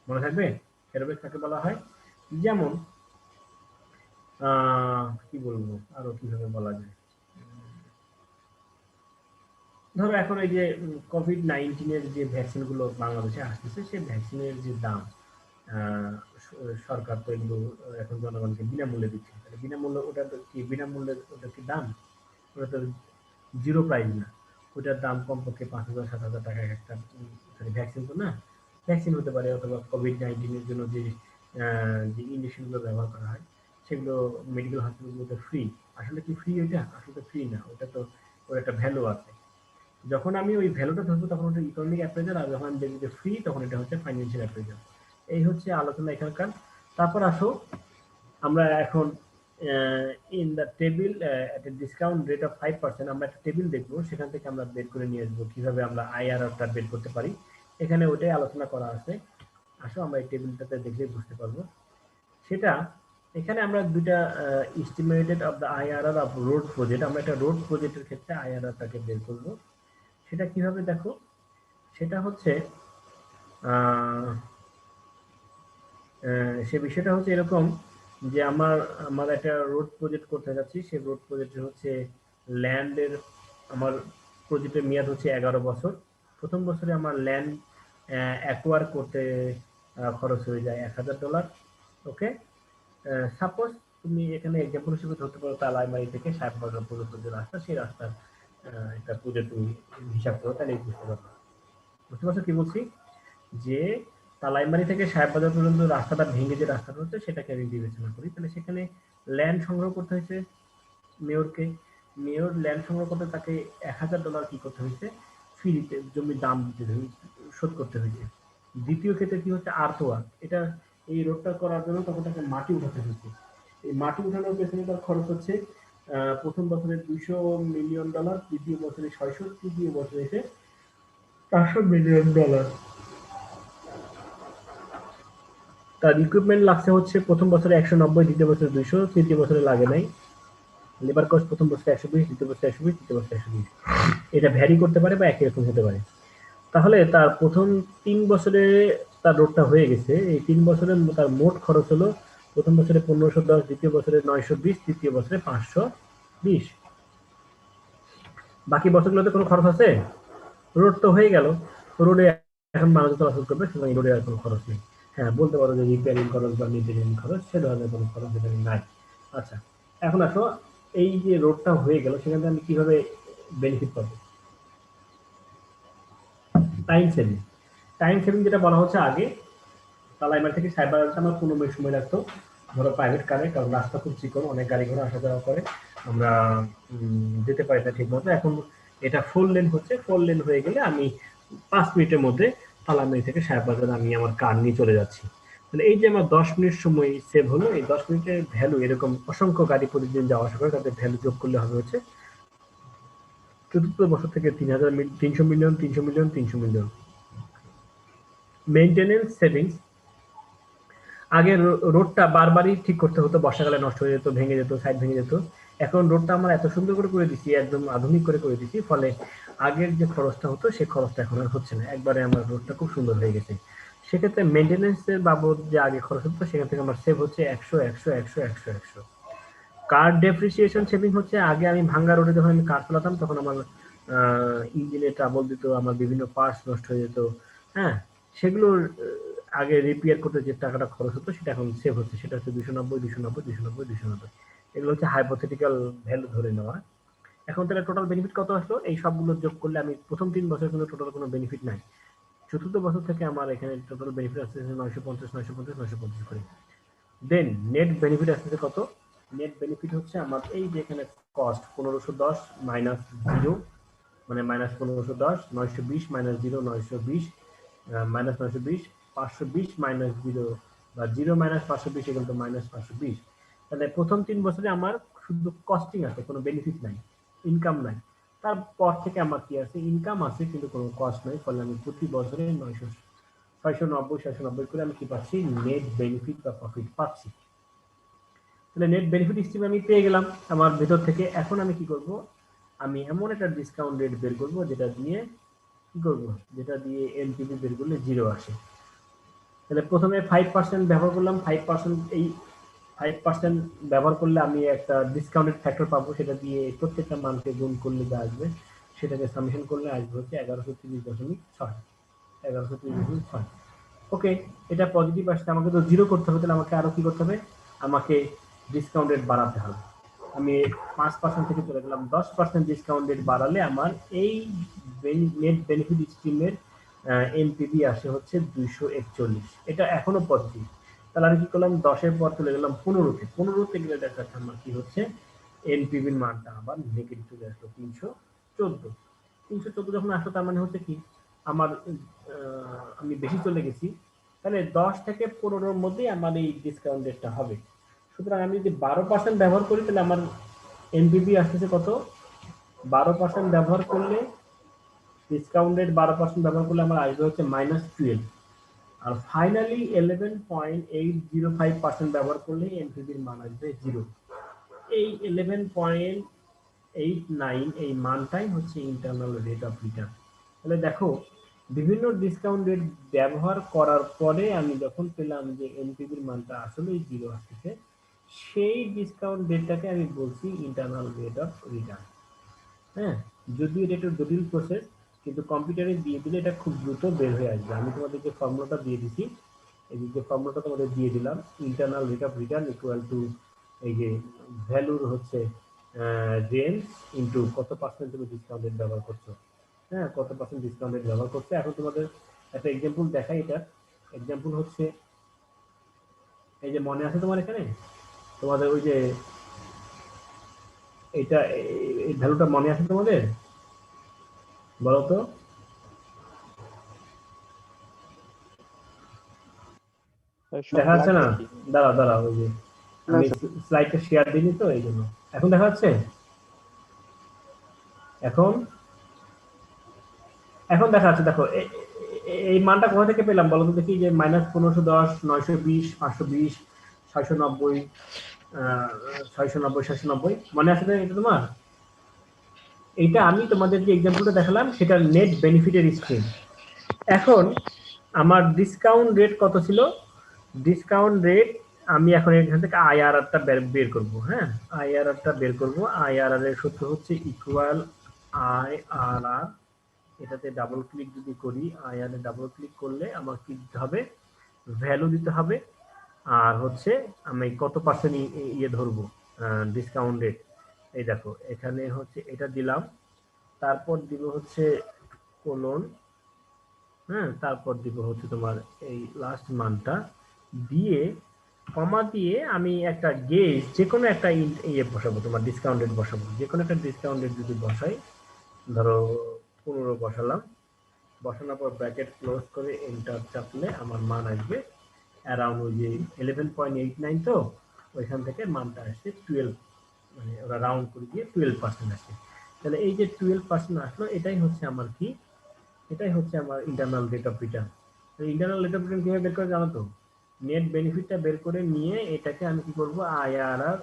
মনে থাকবে? শ্যাডো প্রাইস কাকে বলা হয়? যেমন কি বলবো, আরো কিভাবে বলা যায়, ধরো এখন এই যে কোভিড-19 এর যে ভ্যাকসিন গুলো বাংলাদেশে আসতেছে সেই ভ্যাকসিনের যে দাম, সরকার তো এগুলো এখন জনগণকে বিনামূল্যে দিচ্ছে, তাহলে বিনামূল্যে ওটা তো কি বিনামূল্যে, ওটা কি দাম? ওটা তো জিরো প্রাইস না, ওটার দাম কমপক্ষে 5,000 7,000 টাকা একটা ভ্যাকসিন তো না, ভ্যাকসিন হতে পারে, অথবা কোভিড-19 এর জন্য যে যে ইঞ্জেকশনগুলো ব্যবহার করা হয় সেগুলো মেডিকেল হসপিটালগুলোতে ফ্রি। আসলে কি ফ্রি? ওইটা আসলে ফ্রি না, ওটা তো ওর একটা ভ্যালু আছে। যখন আমি ওই ভ্যালুটা ধরবো তখন ওটা ইকোনমিক অ্যাপ্রেজাল, আর যখন আমি দেখবো যে ফ্রি তখন এটা হচ্ছে ফাইন্যান্সিয়াল অ্যাপ্রেজাল। এই হচ্ছে আলোচনা এখানকার। তারপর আসো আমরা এখন in the table at A discount rate of 5%, আমরা একটা টেবিল দেখবো, সেখান থেকে আমরা বের করে নিয়ে আসবো কিভাবে আমরা আইআরআরটা বের করতে পারি। এখানে ওইটাই আলোচনা করা আছে। আসো আমরা এই টেবিলটাতে দেখলেই বুঝতে পারবো সেটা। এখানে আমরা দুইটা estimated of the IRR of road project, আমরা একটা রোড প্রজেক্টের ক্ষেত্রে আইআরআরটাকে বের করব। সেটা কিভাবে দেখো, সেটা হচ্ছে সে বিষয়টা হচ্ছে এরকম যে আমার একটা রোড প্রজেক্ট করতে যাচ্ছি, সেই রোড প্রজেক্ট হচ্ছে ল্যান্ডের, আমার প্রজেক্টের মেয়াদ হচ্ছে 11 বছর। প্রথম বছরে আমার ল্যান্ড অ্যাকোয়ার করতে খরচ হয়ে যায় $1,000। ওকে, সাপোজ তুমি এখানে এক্সাম্পল হিসেবে ধরতে পারো তালাইমারি থেকে সাহেববাজার পর্যন্ত যে রাস্তা, সেই রাস্তার একটা প্রজেক্ট তুমি হিসাব করো, তাহলে বুঝতে পারবে। বুঝতে পারছো কি বলছি? যে তালাইমারি থেকে সাহেববাজার পর্যন্ত রাস্তাটা ভেঙে যে রাস্তাটা হচ্ছে সেটাকে আমি বিবেচনা করি, তাহলে সেখানে ল্যান্ড সংগ্রহ করতে হয়েছে মেয়রকে। মেয়র ল্যান্ড সংগ্রহ করতে তাকে $1,000 কি করতে হয়েছে, ফ্রিতে জমির দাম দিতে শোধ করতে হয়েছে। দ্বিতীয় ক্ষেত্রে কি হচ্ছে, আর্থওয়ার্ক, এটা এই রোডটা করার জন্য তখন তাকে মাটি উঠাতে হয়েছে। এই মাটি উঠানোর পেছনে তার খরচ হচ্ছে প্রথম বছরে $200 মিলিয়ন, দ্বিতীয় বছরে 600, তৃতীয় বছরে এসে $400 মিলিয়ন। তার ইকুইপমেন্ট লাগছে হচ্ছে প্রথম বছরে 190, দ্বিতীয় বছরে 200, তৃতীয় বছরে লাগে নাই। লেবার কস্ট প্রথম বছরে 120, দ্বিতীয় বছরে 120, তৃতীয় বছরে 120। এটা ভ্যারি করতে পারে বা একই রকম হতে পারে। তাহলে তার প্রথম 3 বছরে তার রোডটা হয়ে গেছে। এই 3 বছরে তার মোট খরচ হলো প্রথম বছরে 1510, দ্বিতীয় বছরে 920, তৃতীয় বছরে 520। বাকি বছরগুলোতে কোনো খরচ আছে? রোড তো হয়ে গেল, রোডে এখন মানুষ চলাচল করবে, সুতরাং রোডে আর কোনো খরচ নেই। হ্যাঁ, বলতে পারো যে রিপেয়ারিং খরচ বা মেনটেনিং খরচ, সে ধরনের কোনো খরচ এখানে নাই। আচ্ছা, এখন আসো এই যে রোডটা হয়ে গেল সেখান থেকে আমি কিভাবে বেনিফিট পাবো? Time saving. টাইম সেভিং যেটা বলা হচ্ছে, আগে তালাইমার থেকে সাইবার আমার 15 মিনিট সময় লাগতো, ধরো প্রাইভেট কারে, কারণ রাস্তা খুব চিকন, অনেক গাড়ি ঘোড়া আসা যাওয়া করে, আমরা যেতে পারি না ঠিক মতো। এখন এটা 4 লেন হচ্ছে, 4 লেন হয়ে গেলে আমি 5 মিনিটের মধ্যে তালাইমারি থেকে সাহেববাজার আমি আমার কার নিয়ে চলে যাচ্ছি। তাহলে এই যে আমার 10 মিনিট সময় সেভ হলো, এই 10 মিনিটের ভ্যালু, এরকম অসংখ্য গাড়ি প্রতিদিন যাওয়া আসা করে, তাদের ভ্যালু যোগ করলে হবে হচ্ছে চতুর্থ বছর থেকে 300 million, 300 million, 300 million. Maintenance savings, আগে রোডটা বারবারই ঠিক করতে হতো, বর্ষাকালে নষ্ট হয়ে যেত, ভেঙে যেত, সাইড ভেঙে যেত। এখন রোডটা আমরা এত সুন্দর করে দিচ্ছি, একদম আধুনিক করে দিচ্ছি, ফলে আগের যে খরচটা হতো সেই খরচটা এখন আর হচ্ছে না, একবারে আমার রোডটা খুব সুন্দর হয়ে গেছে। সেক্ষেত্রে মেইনটেনেন্সের বাবদ যে আগে খরচ হতো সেখান থেকে আমার সেভ হচ্ছে 100, 100, 100, 100, 100। কার ডেপ্রিসিয়েশন সেভিং হচ্ছে, আগে আমি ভাঙ্গা রোডে যখন আমি কার চালাতাম তখন আমার ইঞ্জিনে ট্রাবল দিত, আমার বিভিন্ন পার্টস নষ্ট হয়ে যেত। হ্যাঁ, সেগুলোর আগে রিপেয়ার করতে যে টাকাটা খরচ হতো সেটা এখন সেভ হচ্ছে, সেটা হচ্ছে 290, 290, 290, 290। এগুলো হচ্ছে হাইপোথেটিক্যাল ভ্যালু ধরে নেওয়া। এখন তাহলে টোটাল বেনিফিট কত আসলো? এই সবগুলো যোগ করলে আমি প্রথম 3 বছর কিন্তু টোটাল কোনো বেনিফিট নাই। চতুর্থ বছর থেকে আমার এখানে টোটাল বেনিফিট আসছে 950, 950, 950 করে। দেন নেট বেনিফিট আসছে কত? নেট বেনিফিট হচ্ছে আমার এই যে এখানে কস্ট 1510 মাইনাস 0, মানে মাইনাস 1510, 920 মাইনাস 0, 920 মাইনাস 920, 520 মাইনাস 0 বা 0 মাইনাস 520 এগুলো তো মাইনাস 520। তাহলে প্রথম 3 বছরে আমার শুধু কস্টিং আছে, কোনো বেনিফিট নাই, ইনকাম নাই। তারপর থেকে আমার কি আছে, ইনকাম আছে কিন্তু কোনো কস্ট নাই, ফলে আমি প্রতি বছরে 690 করে আমি কি পাচ্ছি, নেট বেনিফিট বা প্রফিট পাচ্ছি। তাহলে নেট বেনিফিট স্ট্রিম আমি পেয়ে গেলাম আমার ভেতর থেকে। এখন আমি কি করব, আমি এমন একটা ডিসকাউন্ট রেট বের করব যেটা দিয়ে কি করব, যেটা দিয়ে এনপিভি বের করলে 0 আসে। তাহলে প্রথমে 5% ব্যবহার করলাম, 5%, এই 5% ব্যবহার করলে আমি একটা ডিসকাউন্টেড ফ্যাক্টর পাবো, সেটা দিয়ে প্রত্যেকটা মানকে গুণ করলে যা আসবে সেটাকে সামেশন করলে আসবে হচ্ছে 1130.6, 1130.6। ওকে, এটা পজিটিভ আসছে, আমাকে তো জিরো করতে হবে, তাহলে আমাকে আরো কি করতে হবে, আমাকে ডিসকাউন্ট রেট বাড়াতে হবে। আমি 5% থেকে চলে গেলাম 10% ডিসকাউন্ট রেট বাড়ালে আমার এই নেট বেনিফিট স্কিমের এনপিভি আসে হচ্ছে 241। এটা এখনো পজিটিভ। তাহলে আমি কি করলাম, 10-এর পর চলে গেলাম 15-তে। 15-তে গেলে দেখা যাচ্ছে আমার কি হচ্ছে, এনপিভির মানটা আবার নেগেটিভ চলে আসলো 314। 314 যখন আসলো তার মানে হচ্ছে কি, আমার আমি বেশি চলে গেছি, তাহলে 10 থেকে 15-র মধ্যেই আমার এই ডিসকাউন্ট রেটটা হবে। সুতরাং আমি যদি 12% ব্যবহার করি তাহলে আমার এনপিভি আসতেছে কত, 12% ব্যবহার করলে ডিসকাউন্ট রেট 12% ব্যবহার করলে আমার আসবে হচ্ছে -12। আর ফাইনালি 11.805% ব্যবহার করলে এনপিভির মান আসবে 0। এই 11.89 এই মানটাই হচ্ছে ইন্টারনাল রেট অফ রিটার্ন। তাহলে দেখো, বিভিন্ন ডিসকাউন্ট রেট ব্যবহার করার পরে আমি যখন পেলাম যে এনপিভির মানটা আসলেই 0 আসছে, সেই ডিসকাউন্ট রেটটাকে আমি বলছি ইন্টারনাল রেট অফ রিটার্ন। হ্যাঁ, যদিও এটা একটু জটিল প্রসেস, কিন্তু কম্পিউটারে দিয়ে দিলে এটা খুব দ্রুত বের হয়ে আসবে। আমি তোমাদের যে ফর্মুলাটা দিয়ে দিছি, এই যে ফর্মুলাটা তোমাদের দিয়ে দিলাম, internal rate of return equal to এই যে ভ্যালুর হচ্ছে রেঞ্জ ইনটু কত পার্সেন্ট তুমি ডিসকাউন্ট রেট ব্যবহার করছো। হ্যাঁ, কত পার্সেন্ট ডিসকাউন্ট রেট ব্যবহার করছো। এখন তোমাদের একটা এক্সাম্পল দেখাই। এটা এক্সাম্পল হচ্ছে, এই যে মনে আছে তোমার এখানে তোমাদের ওই যে এটা, এই ভ্যালুটা মনে আছে তোমাদের, বলো তো? দেখা যাচ্ছে না? দাঁড়াও দাঁড়াও, ওই যে আমি স্লাইডটা শেয়ার দিইনি তো এই জন্য। এখন দেখা যাচ্ছে? এখন এখন দেখা যাচ্ছে। দেখো এই মানটা কোথা থেকে পেলাম বলো তো দেখি, যে -1510, 920, 520, 690, 690, 690 মনে আছে না এটা তোমার? এইটা আমি তোমাদের যে এক্সাম্পলটা দেখালাম সেটার নেট বেনিফিটের স্কিম। এখন আমার ডিসকাউন্ট রেট কত ছিল? ডিসকাউন্ট রেট আমি এখন এখান থেকে আইআরআরটা বের করব। হ্যাঁ, আইআরআরটা বের করব। আইআরআর এর সূত্র হচ্ছে ইকুয়াল আইআরআর। এটাতে ডাবল ক্লিক যদি করি, আইআর এ ডাবল ক্লিক করলে আমার কি দিতে হবে, ভ্যালু দিতে হবে। আর হচ্ছে আমি কত পার্সেন্ট ইয়ে ধরবো, ডিসকাউন্ট রেট। এই দেখো এখানে হচ্ছে এটা দিলাম, তারপর দিব হচ্ছে কোলন, হ্যাঁ, তারপর দিব হচ্ছে তোমার এই লাস্ট মানটা দিয়ে কমা দিয়ে আমি একটা গেজ যে কোনো একটা ইয়ে বসাবো, তোমার ডিসকাউন্ট রেট বসাবো। যে কোনো একটা ডিসকাউন্ট রেট যদি বসাই, ধরো 15 বসালাম, বসানোর পর ব্র্যাকেট ক্লোজ করে এন্টার চাপলে আমার মান আসবে অ্যারাউন্ড ওই যে 11.89। তো ওইখান থেকে মানটা আসছে 12, মানে ওরা রাউন্ড করে দিয়ে 12% আসে। তাহলে এই যে 12% আসলো, এটাই হচ্ছে আমার কি, এটাই হচ্ছে আমার ইন্টারনাল রেট অফ রিটার্ন। তো ইন্টারনাল রেট অফ রিটার্ন কিভাবে বের করে জানো তো? নেট বেনিফিটটা বের করে নিয়ে এটাকে আমি কি করব, আইআরআর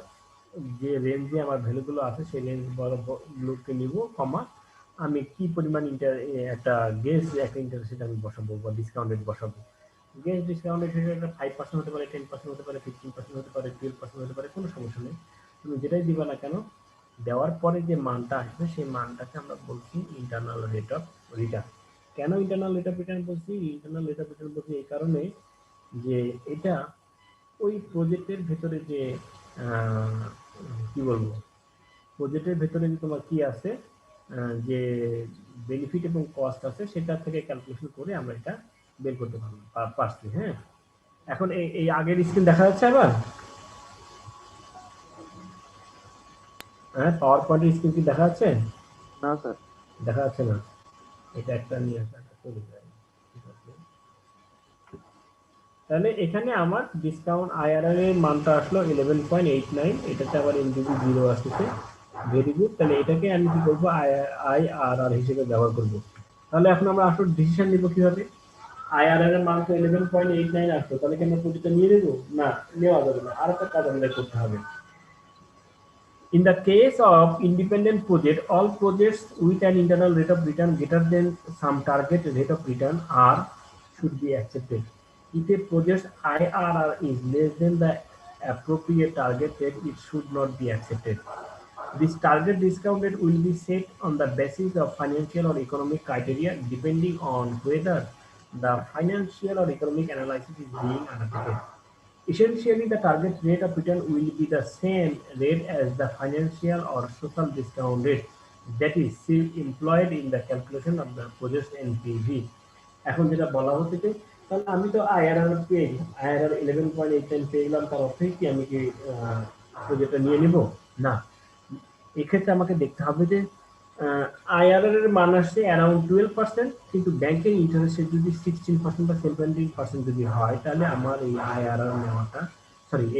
যে রেঞ্জে আমার ভ্যালুগুলো আছে সেই রেঞ্জগুলোকে নিব, কমা আমি কি পরিমাণ একটা গেস একটা ইন্টারেস্ট আমি বসাবো বা ডিসকাউন্ট রেট বসাবো। গেস ডিসকাউন্ট রেট হিসেবে 5% হতে পারে, 10% হতে পারে, 15% হতে পারে, 12% হতে পারে, কোনো সমস্যা নেই। তুমি যেটাই দিবা না কেন, দেওয়ার পরে যে মানটা আসবে সেই মানটাকে আমরা বলছি ইন্টারনাল রেট অফ রিটার্ন। কেন ইন্টারনাল রেট অফ রিটার্ন বলছি? ইন্টারনাল রেট অফ রিটার্ন বলছি এই কারণে যে এটা ওই প্রজেক্টের ভেতরে যে কি বলবো, প্রজেক্টের ভেতরে যে তোমার কি আছে, যে বেনিফিট এবং কস্ট আছে সেটা থেকে ক্যালকুলেশন করে আমরা এটা বের করতে পারছি। হ্যাঁ, এখন এই আগের স্ক্রিন দেখা যাচ্ছে আবার? হ্যাঁ, পাওয়ার পয়েন্টের স্ক্রিন কি দেখা যাচ্ছে? না স্যার, দেখা যাচ্ছে না। এটা একটা নিয়ে আসা চলে যায়। তাহলে এখানে আমার ডিসকাউন্ট আইআরআর এর মানটা আসলো 11.89, এটাতে আবার এনডিবি 0 আসছে। Very good. তাহলে এটাকে আমি কি করবো, আইআরআর হিসেবে ব্যবহার করব। তাহলে এখন আমরা আসলে ডিসিশন নিব কিভাবে? আইআরআর এর মান তো 11.89 আসলো, তাহলে কি আমরা প্রতিটা নিয়ে নেব? না, নেওয়া যাবে না, আর একটা কাজ আমাদের করতে হবে। In the case of independent project, all projects with an internal rate of return greater than some target rate of return should be accepted. If a project's IRR is less than the appropriate target rate, it should not be accepted. This target discount rate will be set on the basis of financial or economic criteria depending on whether the financial or economic analysis is being undertaken. Essentially, the target rate of return will be the same rate as the financial or social discount rate that is still employed in the calculation of the project's NPV. এখন যেটা বলা হচ্ছে যে তাহলে আমি তো IRR পেয়ে IRR 11.89 পেয়ে গেলাম, তার অর্থ কি আমি কি প্রজেক্টটা নিয়ে নিব? না, এক্ষেত্রে আমাকে দেখতে হবে যে আইআরআর এর মান আসছে অ্যারাউন্ড 12%, কিন্তু ব্যাংকের ইন্টারেস্ট রেট যদি 16% বা 17% যদি হয়, তাহলে আমার এই আইআরআর নেওয়াটা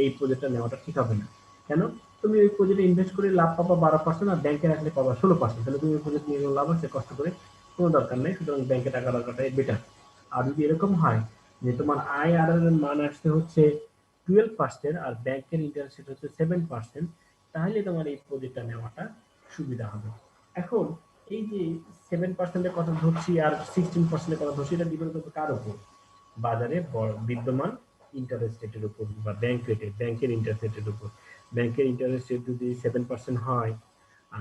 এই প্রজেক্টটা নেওয়াটা ঠিক হবে না। কেন? তুমি ওই প্রজেক্টে ইনভেস্ট করে লাভ পাবা 12% আর ব্যাংকে রাখলে পাবা 16%, তাহলে তুমি ওই প্রজেক্ট নিয়ে লাভ হচ্ছে, কষ্ট করে কোনো দরকার নেই, সুতরাং ব্যাংকে টাকা রাখাটাই বেটার। আর যদি এরকম হয় যে তোমার আইআরআর এর মান আসছে হচ্ছে 12% আর ব্যাংকের ইন্টারেস্ট রেট হচ্ছে 7%, তাহলে তোমার এই প্রজেক্টটা নেওয়াটা সুবিধা হবে। এখন এই যে 7%-এর কথা ধরছি আর 16%-এর কথা ধরছি, এটা ডিপেন্ড করবে কার উপর? বাজারে বিদ্যমান ইন্টারেস্ট রেটের উপর বা ব্যাংকের ইন্টারেস্ট রেটের উপর। ব্যাংকের ইন্টারেস্ট রেট যদি 7% হয়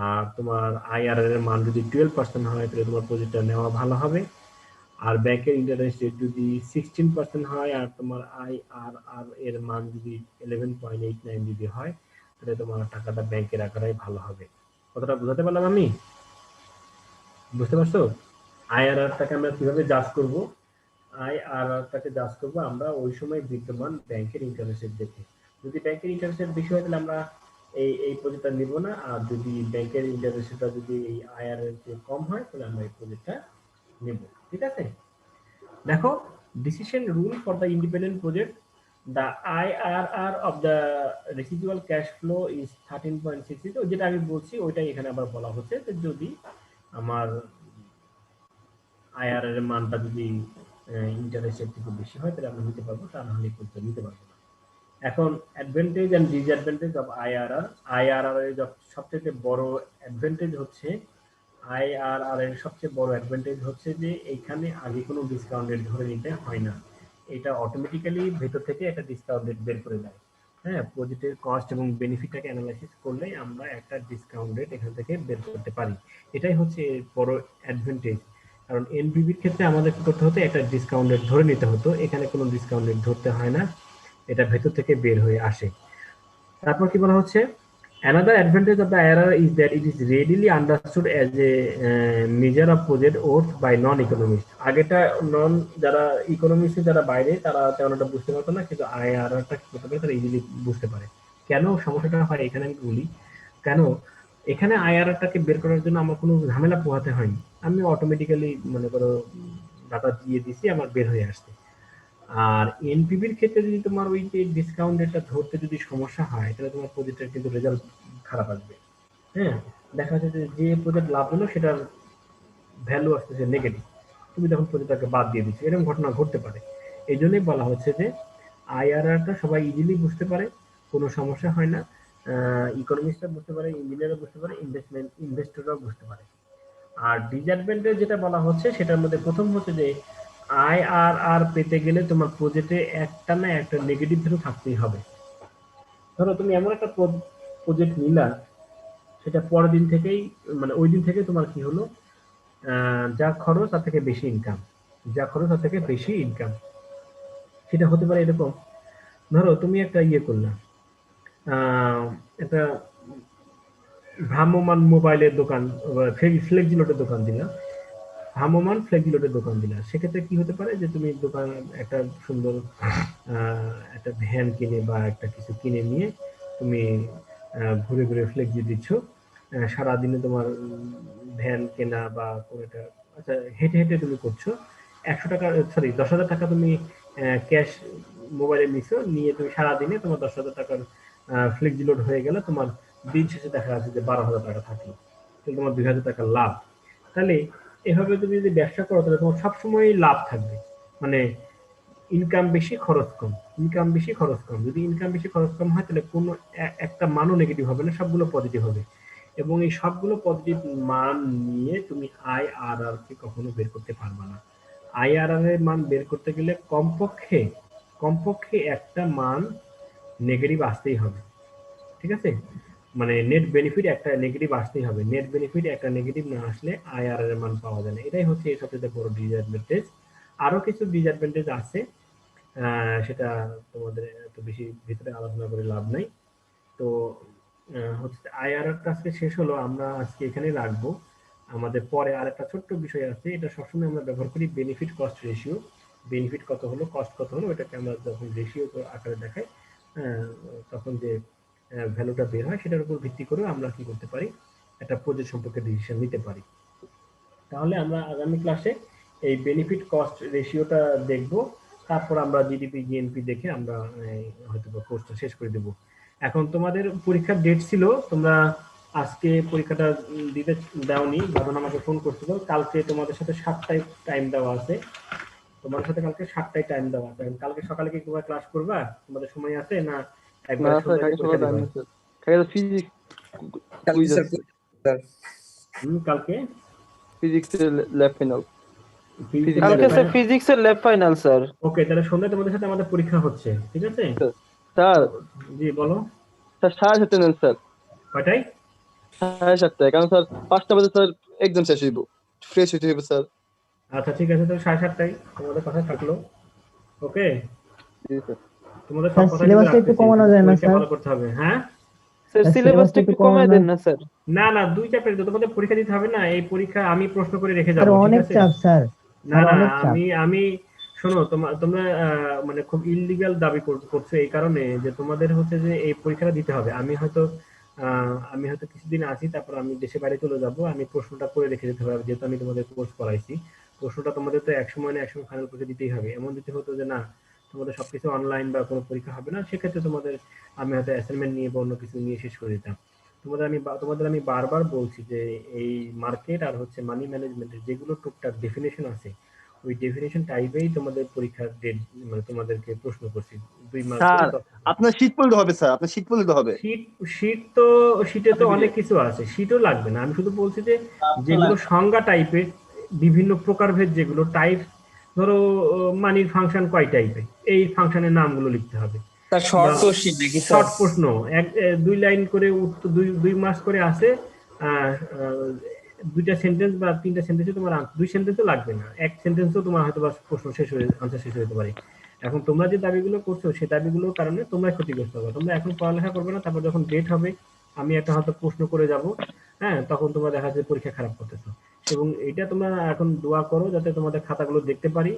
আর তোমার আইআরআর এর মান যদি 12% হয়, তাহলে তোমার প্রজেক্টটা নেওয়া ভালো হবে। আর ব্যাংকের ইন্টারেস্ট রেট যদি 16% হয় আর তোমার আইআরআর এর মান যদি 11.89 যদি হয়, তাহলে তোমার টাকাটা ব্যাংকে রাখাটাই ভালো হবে। কতটা বোঝাতে পারলাম আমি? বুঝতে পারছো? আইআরআরটাকে আমরা কিভাবে জাজ করব? আইআরআরটাকে জাজ করব আমরা ওই সময় বিদ্যমান ব্যাংকের ইন্টারেস্ট রেট দেখে। যদি ব্যাংকের ইন্টারেস্ট রেট বেশি হয়, তাহলে আমরা এই প্রজেক্টটা নিব না, আর যদি ব্যাংকের ইন্টারেস্ট রেটটা যদি এই আইআরআর এর চেয়ে কম হয়, তাহলে আমরা এই প্রজেক্টটা নেব। ঠিক আছে? দেখো, decision rule for the independent project, the IRR of the residual cash flow is 13.60, তো যেটা আমি বলছি ওইটাই এখানে আবার বলা হচ্ছে যে যদি আমার আইআরআর এর মানটা যদি ইন্টারেস্টের থেকে বেশি হয়, তাহলে আমরা নিতে পারবো, তা না হলে কিন্তু নিতে পারবো না। এখন advantage and disadvantage of IRR. IRR এর সবচেয়ে বড় অ্যাডভান্টেজ হচ্ছে, আইআরআর এর সবচেয়ে বড় অ্যাডভান্টেজ হচ্ছে যে এখানে আগে কোনো ডিসকাউন্ট রেট ধরে নিতে হয় না, এটা অটোমেটিক্যালি ভেতর থেকে একটা ডিসকাউন্ট রেট বের করে দেয়। হ্যাঁ, প্রজেক্টের কস্ট এবং বেনিফিটটাকে অ্যানালাইসিস করলেই আমরা একটা ডিসকাউন্ট রেট এখান থেকে বের করতে পারি। এটাই হচ্ছে এর বড় অ্যাডভান্টেজ। কারণ এনপিভির ক্ষেত্রে আমাদের কি করতে হতো? একটা ডিসকাউন্ট রেট ধরে নিতে হতো, এখানে কোনো ডিসকাউন্ট রেট ধরতে হয় না, এটা ভেতর থেকে বের হয়ে আসে। তারপর কি বলা হচ্ছে? Another advantage of the IRR is that it is readily understood as a measure of project worth by non-economists. আগেটা যারা ইকোনমিক্সে যারা বাইরে, তারা তেমন একটা বুঝতে পারতো না, কিন্তু আইআরআরটা কি করতে পারে? তারা ইজিলি বুঝতে পারে। কেন সমস্যাটা হয় এখানে আমি বলি। কেন এখানে আইআরআরটাকে বের করার জন্য আমার কোনো ঝামেলা পোহাতে হয়নি, আমি অটোমেটিক্যালি মনে করো ডাটা দিয়ে দিছি, আমার বের হয়ে আসছে। আর এনপিভির ক্ষেত্রে যদি তোমার ওই যে ডিসকাউন্ট রেটটা ধরতে যদি সমস্যা হয়, তাহলে তোমার প্রজেক্টের কিন্তু রেজাল্ট খারাপ আসবে। হ্যাঁ, দেখা যাচ্ছে যে প্রজেক্ট লাভজনক সেটার ভ্যালু আসতেছে নেগেটিভ, তুমি তখন প্রজেক্টটাকে বাদ দিয়ে দিচ্ছ, এরকম ঘটনা ঘটতে পারে। এই জন্যই বলা হচ্ছে যে আইআরআরটা সবাই ইজিলি বুঝতে পারে, কোনো সমস্যা হয় না। ইকোনমিস্টরা বুঝতে পারে, ইঞ্জিনিয়াররা বুঝতে পারে, ইনভেস্টররাও বুঝতে পারে। আর ডিসঅ্যাডভান্টেজ যেটা বলা হচ্ছে, সেটার মধ্যে প্রথম হচ্ছে যে আইআরআর পেতে গেলে তোমার প্রজেক্টে একটা না একটা নেগেটিভ ভ্যালু থাকতেই হবে। ধরো তুমি এমন একটা প্রজেক্ট নিলা, সেটা পরের দিন থেকেই মানে ওই দিন থেকে তোমার কি হলো, যা খরচ তার থেকে বেশি ইনকাম, যা খরচ তার থেকে বেশি ইনকাম। সেটা হতে পারে এরকম, ধরো তুমি একটা ইয়ে করলা, একটা ভ্রাম্যমান মোবাইলের দোকান, ফ্লেক্সিলোডের দোকান দিলা, ভ্রাম্যমান ফ্লেক্সিলোডের দোকান দিলা। সেক্ষেত্রে কি হতে পারে যে তুমি দোকান একটা সুন্দর একটা ভ্যান কিনে বা একটা কিছু কিনে নিয়ে তুমি ঘুরে ঘুরে ফ্লেক্সি দিচ্ছ, সারাদিনে তোমার ভ্যান কেনা বা কোনো একটা আচ্ছা হেঁটে হেঁটে তুমি করছো, 100 টাকা 10,000 টাকা তুমি ক্যাশ মোবাইলে নিছো, নিয়ে তুমি সারাদিনে তোমার 10,000 টাকার ফ্লেক্সি লোড হয়ে গেলে, তোমার দিন শেষে দেখা যাচ্ছে যে 12,000 টাকা থাকলো, তাহলে তোমার 2,000 টাকা লাভ। তাহলে এভাবে তুমি যদি ব্যবসা করো, তাহলে তোমার সবসময় লাভ থাকবে, মানে ইনকাম বেশি খরচ কম, ইনকাম বেশি খরচ কম। যদি ইনকাম বেশি খরচ কম হয়, তাহলে কোনো একটা মানও নেগেটিভ হবে না, সবগুলো পজিটিভ হবে। এবং এই সবগুলো পজিটিভ মান নিয়ে তুমি আইআরআর কে কখনো বের করতে পারবে না। আইআরআর এর মান বের করতে গেলে কমপক্ষে একটা মান নেগেটিভ আসতেই হবে। ঠিক আছে, মানে নেট বেনিফিট একটা নেগেটিভ আসতেই হবে, নেট বেনিফিট একটা নেগেটিভ না আসলে আইআরআর এর মান পাওয়া যায় না। এটাই হচ্ছে এর সবচেয়ে বড় ডিসঅ্যাডভান্টেজ আরো কিছু ডিসঅ্যাডভান্টেজ আছে, সেটা তোমাদের এত বেশি ভিতরে আলোচনা করে লাভ নাই। তো হচ্ছে আইআরআর আজকে শেষ হলো, আমরা আজকে এখানেই রাখবো। আমাদের পরে আরেকটা ছোট্ট বিষয় আছে, এটা সবসময় আমরা ব্যবহার করি বেনিফিট কস্ট রেশিও। বেনিফিট কত হলো, কস্ট কত হলো, এটাকে আমরা যখন রেশিও আকারে দেখাই, তখন যে ভ্যালুটা বের হয় সেটার উপর ভিত্তি করে আমরা কি করতে পারি, একটা প্রজেক্ট সম্পর্কে ডিসিশন নিতে পারি। তাহলে আমরা আগামী ক্লাসে এই বেনিফিট কস্ট রেশিওটা দেখব, তারপর আমরা জিডিপি জিএনপি দেখে আমরা হয়তো কোর্সটা শেষ করে দেব। এখন তোমাদের পরীক্ষার ডেট ছিল, তোমরা আজকে পরীক্ষাটা দিতে দাওনি, বাদন আমাকে ফোন করছিল, কালকে তোমাদের সাথে 7টায় টাইম দেওয়া আছে, তোমাদের সাথে কালকে 7টায় টাইম দেওয়া আছে। কালকে সকালে কি তোমরা ক্লাস করবা, তোমাদের সময় আছে না একবার না স্যার, কালকে সকালে টাইম আছে। কালকে ফিজিক্স কুইজ আছে। কালকে ফিজিক্সের ল্যাব ফাইনাল। কালকে স্যার ফিজিক্সের ল্যাব ফাইনাল স্যার। ওকে, তাহলে সন্ধ্যায় তোমাদের সাথে আমাদের পরীক্ষা হচ্ছে, ঠিক আছে? স্যার জি বলো। স্যার 7:30 নেন স্যার। কয়টায়? 7:30, কারণ স্যার 5টা বাজে স্যার এক্সাম শেষ হইব, ফ্রেশ হইতে হইব স্যার। আচ্ছা ঠিক আছে, তাহলে 7:30টায় তোমাদের কথা থাকলো। ওকে, জি স্যার। তোমাদের সব কথা সিলেবাসটা একটু কমানো যায় না স্যার? ফলো করতে হবে। হ্যাঁ স্যার সিলেবাসটা একটু কমায় দেন না স্যার। না না, 2 চ্যাপ্টার তোমাদের পরীক্ষা দিতে হবে না, এই পরীক্ষা আমি প্রশ্ন করে রেখে স্যার যাব, ঠিক অনেক আছে? চাপ স্যার, না না, অনেক চাপ। আমি শোনো, তোমরা মানে খুব ইললিগাল দাবি করছো এই কারণে যে তোমাদের হচ্ছে যে এই পরীক্ষাটা দিতে হবে। আমি হয়তো কিছুদিন আছি, তারপর আমি দেশে বাইরে চলে যাব, আমি প্রশ্নটা করে রেখে যেতে হবে, যেহেতু আমি তোমাদের কোর্স করাইছি। প্রশ্নটা তোমাদের তো এক সময় না এক সময় ফাইনাল পরীক্ষা দিতেই হবে। এমন যদি হতো যে না তোমাদের সবকিছু অনলাইন বা কোনো পরীক্ষা হবে না, সেক্ষেত্রে আমি হয়তো অ্যাসাইনমেন্ট নিয়ে বা অন্য কিছু নিয়ে শেষ করে দিতাম। তোমাদের আমি বারবার বলছি যে এই মার্কেট আর হচ্ছে মানি ম্যানেজমেন্টের যেগুলো টুকটাক ডেফিনেশন আছে, ওই ডেফিনেশন টাইপেই তোমাদের পরীক্ষার ডেট, মানে তোমাদেরকে প্রশ্ন করছি 2 মার্ক স্যার আপনার শীট পড়লে হবে স্যার, আপনার শীট পড়লে হবে। শীটে তো অনেক কিছু আছে, শীটও লাগবে না। আমি শুধু বলছি যে যেগুলো সংজ্ঞা টাইপের, বিভিন্ন প্রকারভেদ যেগুলো টাইপ, ধরো মানির ফাংশন কয় টাইপের, এই ফাংশনের নামগুলো লিখতে হবে। স্যার শর্ট কোশ্চেন নাকি স্যার? শর্ট প্রশ্ন, 2 লাইন করে উত্তর, 2 মার্কস করে আছে, 2টা সেন্টেন্স বা 3টা সেন্টেন্সে তোমার 2 সেন্টেন্সও লাগবে না, 1 সেন্টেন্সও তোমার হয়তো বা প্রশ্ন শেষ হয়ে আনসার শেষ হতে পারে। এখন তোমরা যে দাবিগুলো করছো সেই দাবিগুলোর কারণে তোমরা ক্ষতিগ্রস্ত হবে। তোমরা এখন পড়ালেখা করবে না, তারপর যখন ডেট হবে আমি একটা হয়তো প্রশ্ন করে যাব, হ্যাঁ, তখন তোমরা দেখা যাচ্ছে পরীক্ষা খারাপ করতেছো। এবং এটা তোমরা এখন দোয়া করো যাতে তোমাদের খাতাগুলো দেখতে পারি,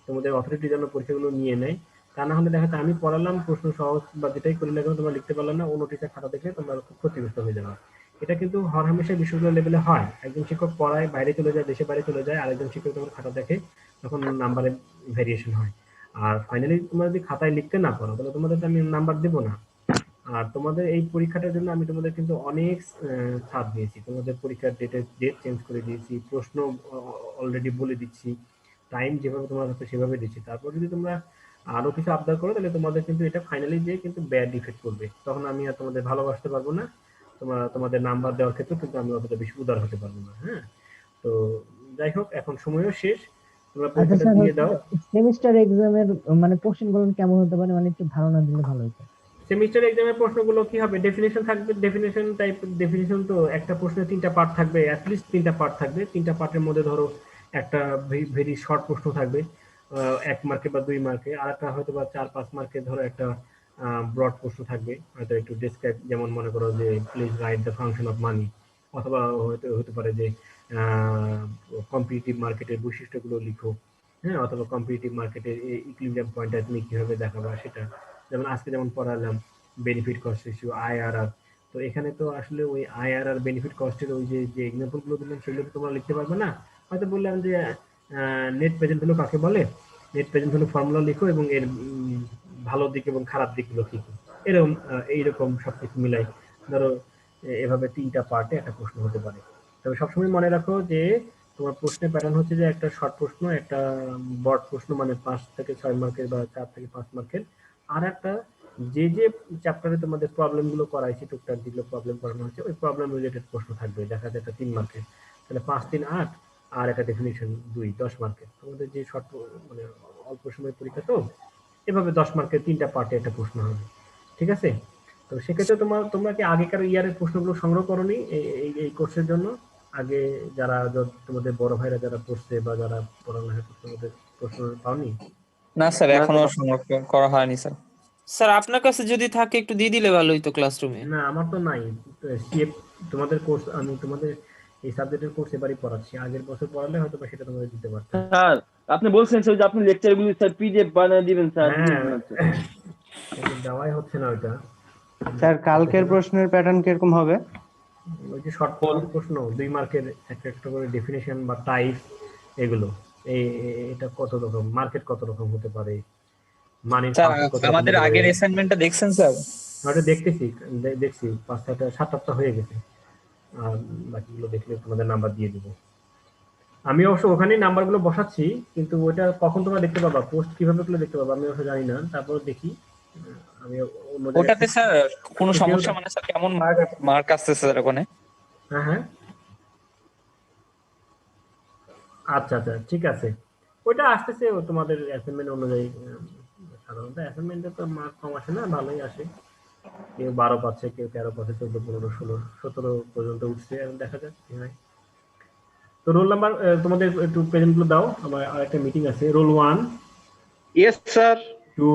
তোমাদের অথরিটি যেন পরীক্ষাগুলো নিয়ে নেয়। তা না হলে দেখা যাচ্ছে আমি পড়ালাম, প্রশ্ন সহজ বা যেটাই করে না কেন তোমরা লিখতে পারলে না, অন্য টিচার খাতা দেখে তোমরা খুব ক্ষতিগ্রস্ত হয়ে যাবে। এটা কিন্তু হরহামেশা বিশ্ববিদ্যালয় লেভেলে হয়, একজন শিক্ষক পড়ায় বাইরে চলে যায়, দেশে বাইরে চলে যায়, আরেকজন শিক্ষক তোমার খাতা দেখে, তখন নাম্বারে ভেরিয়েশন হয়। আর ফাইনালি তোমরা যদি খাতায় লিখতে না পারো তাহলে তোমাদের আমি নাম্বার দেবো না। আর তোমাদের এই পরীক্ষাটার জন্য আমি তোমাদের কিন্তু অনেক ছাড় দিয়েছি, তোমাদের পরীক্ষার ডেট চেঞ্জ করে দিয়েছি, প্রশ্ন অলরেডি বলে দিচ্ছি, টাইম যেভাবে তোমার হচ্ছে সেভাবে দিচ্ছি। তারপর যদি তোমরা আরো কিছু আবদার করো তাহলে তোমাদের কিন্তু এটা ফাইনালি যে কিন্তু ব্যাড ইফেক্ট করবে, তখন আমি আর তোমাদের ভালোবাসতে পারবো না, তোমাদের নাম্বার দেওয়ার ক্ষেত্রে কিন্তু আমি অতটা বেশি উদার হতে পারবো না। হ্যাঁ, তো যাই হোক, এখন সময়ও শেষ, তোমরা আচ্ছা পরীক্ষাটা স্যার, দিয়ে দাও। সেমিস্টার এক্সামের মানে কোশ্চেনগুলো কেমন হতে পারে, মানে একটু ধারণা দিলে ভালো হতো। সেমিস্টার এক্সামের প্রশ্নগুলো কি হবে, ডেফিনেশন থাকবে, ডেফিনেশন টাইপ, ডেফিনেশন তো একটা প্রশ্নে 3টা পার্ট থাকবে, অ্যাটলিস্ট 3টা পার্ট থাকবে। 3টা পার্টের মধ্যে ধরো একটা ভেরি শর্ট প্রশ্ন থাকবে 1 মার্কে বা 2 মার্কে, আর একটা হয়তো বা 4-5 মার্কে ধরো একটা ব্রড প্রশ্ন থাকবে, হয়তো একটু ডেসক্রাইব, যেমন মনে করো যে please write the function of money, অথবা হয়তো হতে পারে যে কম্পিটিটিভ মার্কেটের বৈশিষ্ট্যগুলো লিখো, হ্যাঁ, অথবা কম্পিটিটিভ মার্কেটের ইকুইলিব্রিয়াম পয়েন্টটা তুমি কিভাবে দেখাবা সেটা। যেমন আজকে যেমন পড়ালাম বেনিফিট কস্ট রেশিও, আইআরআর, তো এখানে তো আসলে ওই আইআরআর বেনিফিট কস্টের ওই যে এক্সাম্পল গুলো দিলাম সেগুলো তো তোমরা লিখতে পারবে না। হয়তো বললাম যে নেট প্রেজেন্ট হলো কাকে বলে, নেট প্রেজেন্ট হলো ফর্মুলা লিখো এবং এর ভালো দিক এবং খারাপ দিকগুলো লিখো, এরকম এইরকম সবকিছু মিলাই ধরো এভাবে 3টা পার্টে একটা প্রশ্ন হতে পারে। তবে সবসময় মনে রাখো যে তোমার প্রশ্নের প্যাটার্ন হচ্ছে যে একটা শর্ট প্রশ্ন, একটা বড় প্রশ্ন মানে 5 থেকে 6 মার্কের বা 4 থেকে 5 মার্কের, আর একটা যে চ্যাপ্টারে তোমাদের প্রবলেম গুলো করাইছি, টুকটাক যেগুলো প্রবলেম করানো হচ্ছে ওই প্রবলেম রিলেটেড প্রশ্ন থাকবে, দেখা যায় একটা 3 মার্কের, তাহলে 5-3 8, আর একটা ডেফিনিশন 2 10 মার্কের। তোমাদের যে শর্ট মানে অল্প সময় পরীক্ষা, তো এভাবে 10 মার্কের 3টা পার্টে একটা প্রশ্ন হবে, ঠিক আছে? তো সেক্ষেত্রে তোমরা কি আগেকার ইয়ারের প্রশ্নগুলো সংগ্রহ করোনি এই কোর্সের জন্য? আগে যারা তোমাদের বড় ভাইরা যারা পড়ছে বা যারা পড়ালেখা করছে ওদের প্রশ্ন পাওনি? না স্যার এখনো সংরক্ষণ করা হয়নি স্যার। স্যার আপনার কাছে যদি থাকে একটু দিয়ে দিলে ভালো হইতো ক্লাসরুমে। না আমার তো নাই। সিএফ তোমাদের কোর্স, আমি তোমাদের এই সাবজেক্টের কোর্স এবারই পড়াচ্ছি, আগের বছর পড়ালে হয়তো বা সেটা তোমাদের দিতে পারতাম। স্যার আপনি বলছেন স্যার যে আপনি লেকচার গুলো স্যার পিডিএফ বানিয়ে দিবেন স্যার। হ্যাঁ কিন্তু দেওয়াই হচ্ছে না ওইটা। স্যার কালকের প্রশ্নের প্যাটার্ন কিরকম হবে? ওই যে শর্ট প্রশ্ন 2 মার্কের একটা একটা করে ডেফিনেশন বা টাইপ, এগুলো এটা কত রকম, মার্কেট কত রকম হতে পারে, মানির স্যার function কত রকম আমাদের হতে পারে। আগের অ্যাসাইনমেন্টটা দেখছেন স্যার? ওটা দেখতেছি দেখছি 5-6টা 7-8টা হয়ে গেছে, আর বাকিগুলো দেখলে তোমাদের নাম্বার দিয়ে দিব। আমি অবশ্য ওখানেই নাম্বারগুলো বসাচ্ছি, কিন্তু ওটা কখন তোমরা দেখতে পাবা, পোস্ট কিভাবে করলে দেখতে পাবা আমি অবশ্য জানি না। তারপর দেখি আমি অন্য জায়গায়- ওটাতে স্যার কোনো সমস্যা মানে স্যার কেমন মার্ক আসছে স্যার ওখানে? হ্যাঁ হ্যাঁ আচ্ছা আচ্ছা ঠিক আছে, ওইটা আসতেছে তোমাদের অ্যাসাইনমেন্ট অনুযায়ী। সাধারণত অ্যাসাইনমেন্টে তো মার্ক কম আসে না, ভালোই আসে। কেউ 12 পাচ্ছে, কেউ 13 পাচ্ছে, 14, 15, 16, 17 পর্যন্ত উঠছে, এখন দেখা যাক কি হয়। তো রোল নাম্বার তোমাদের একটু প্রেজেন্ট গুলো দাও, আমার আরেকটা মিটিং আছে। Role 1, yes sir. 2,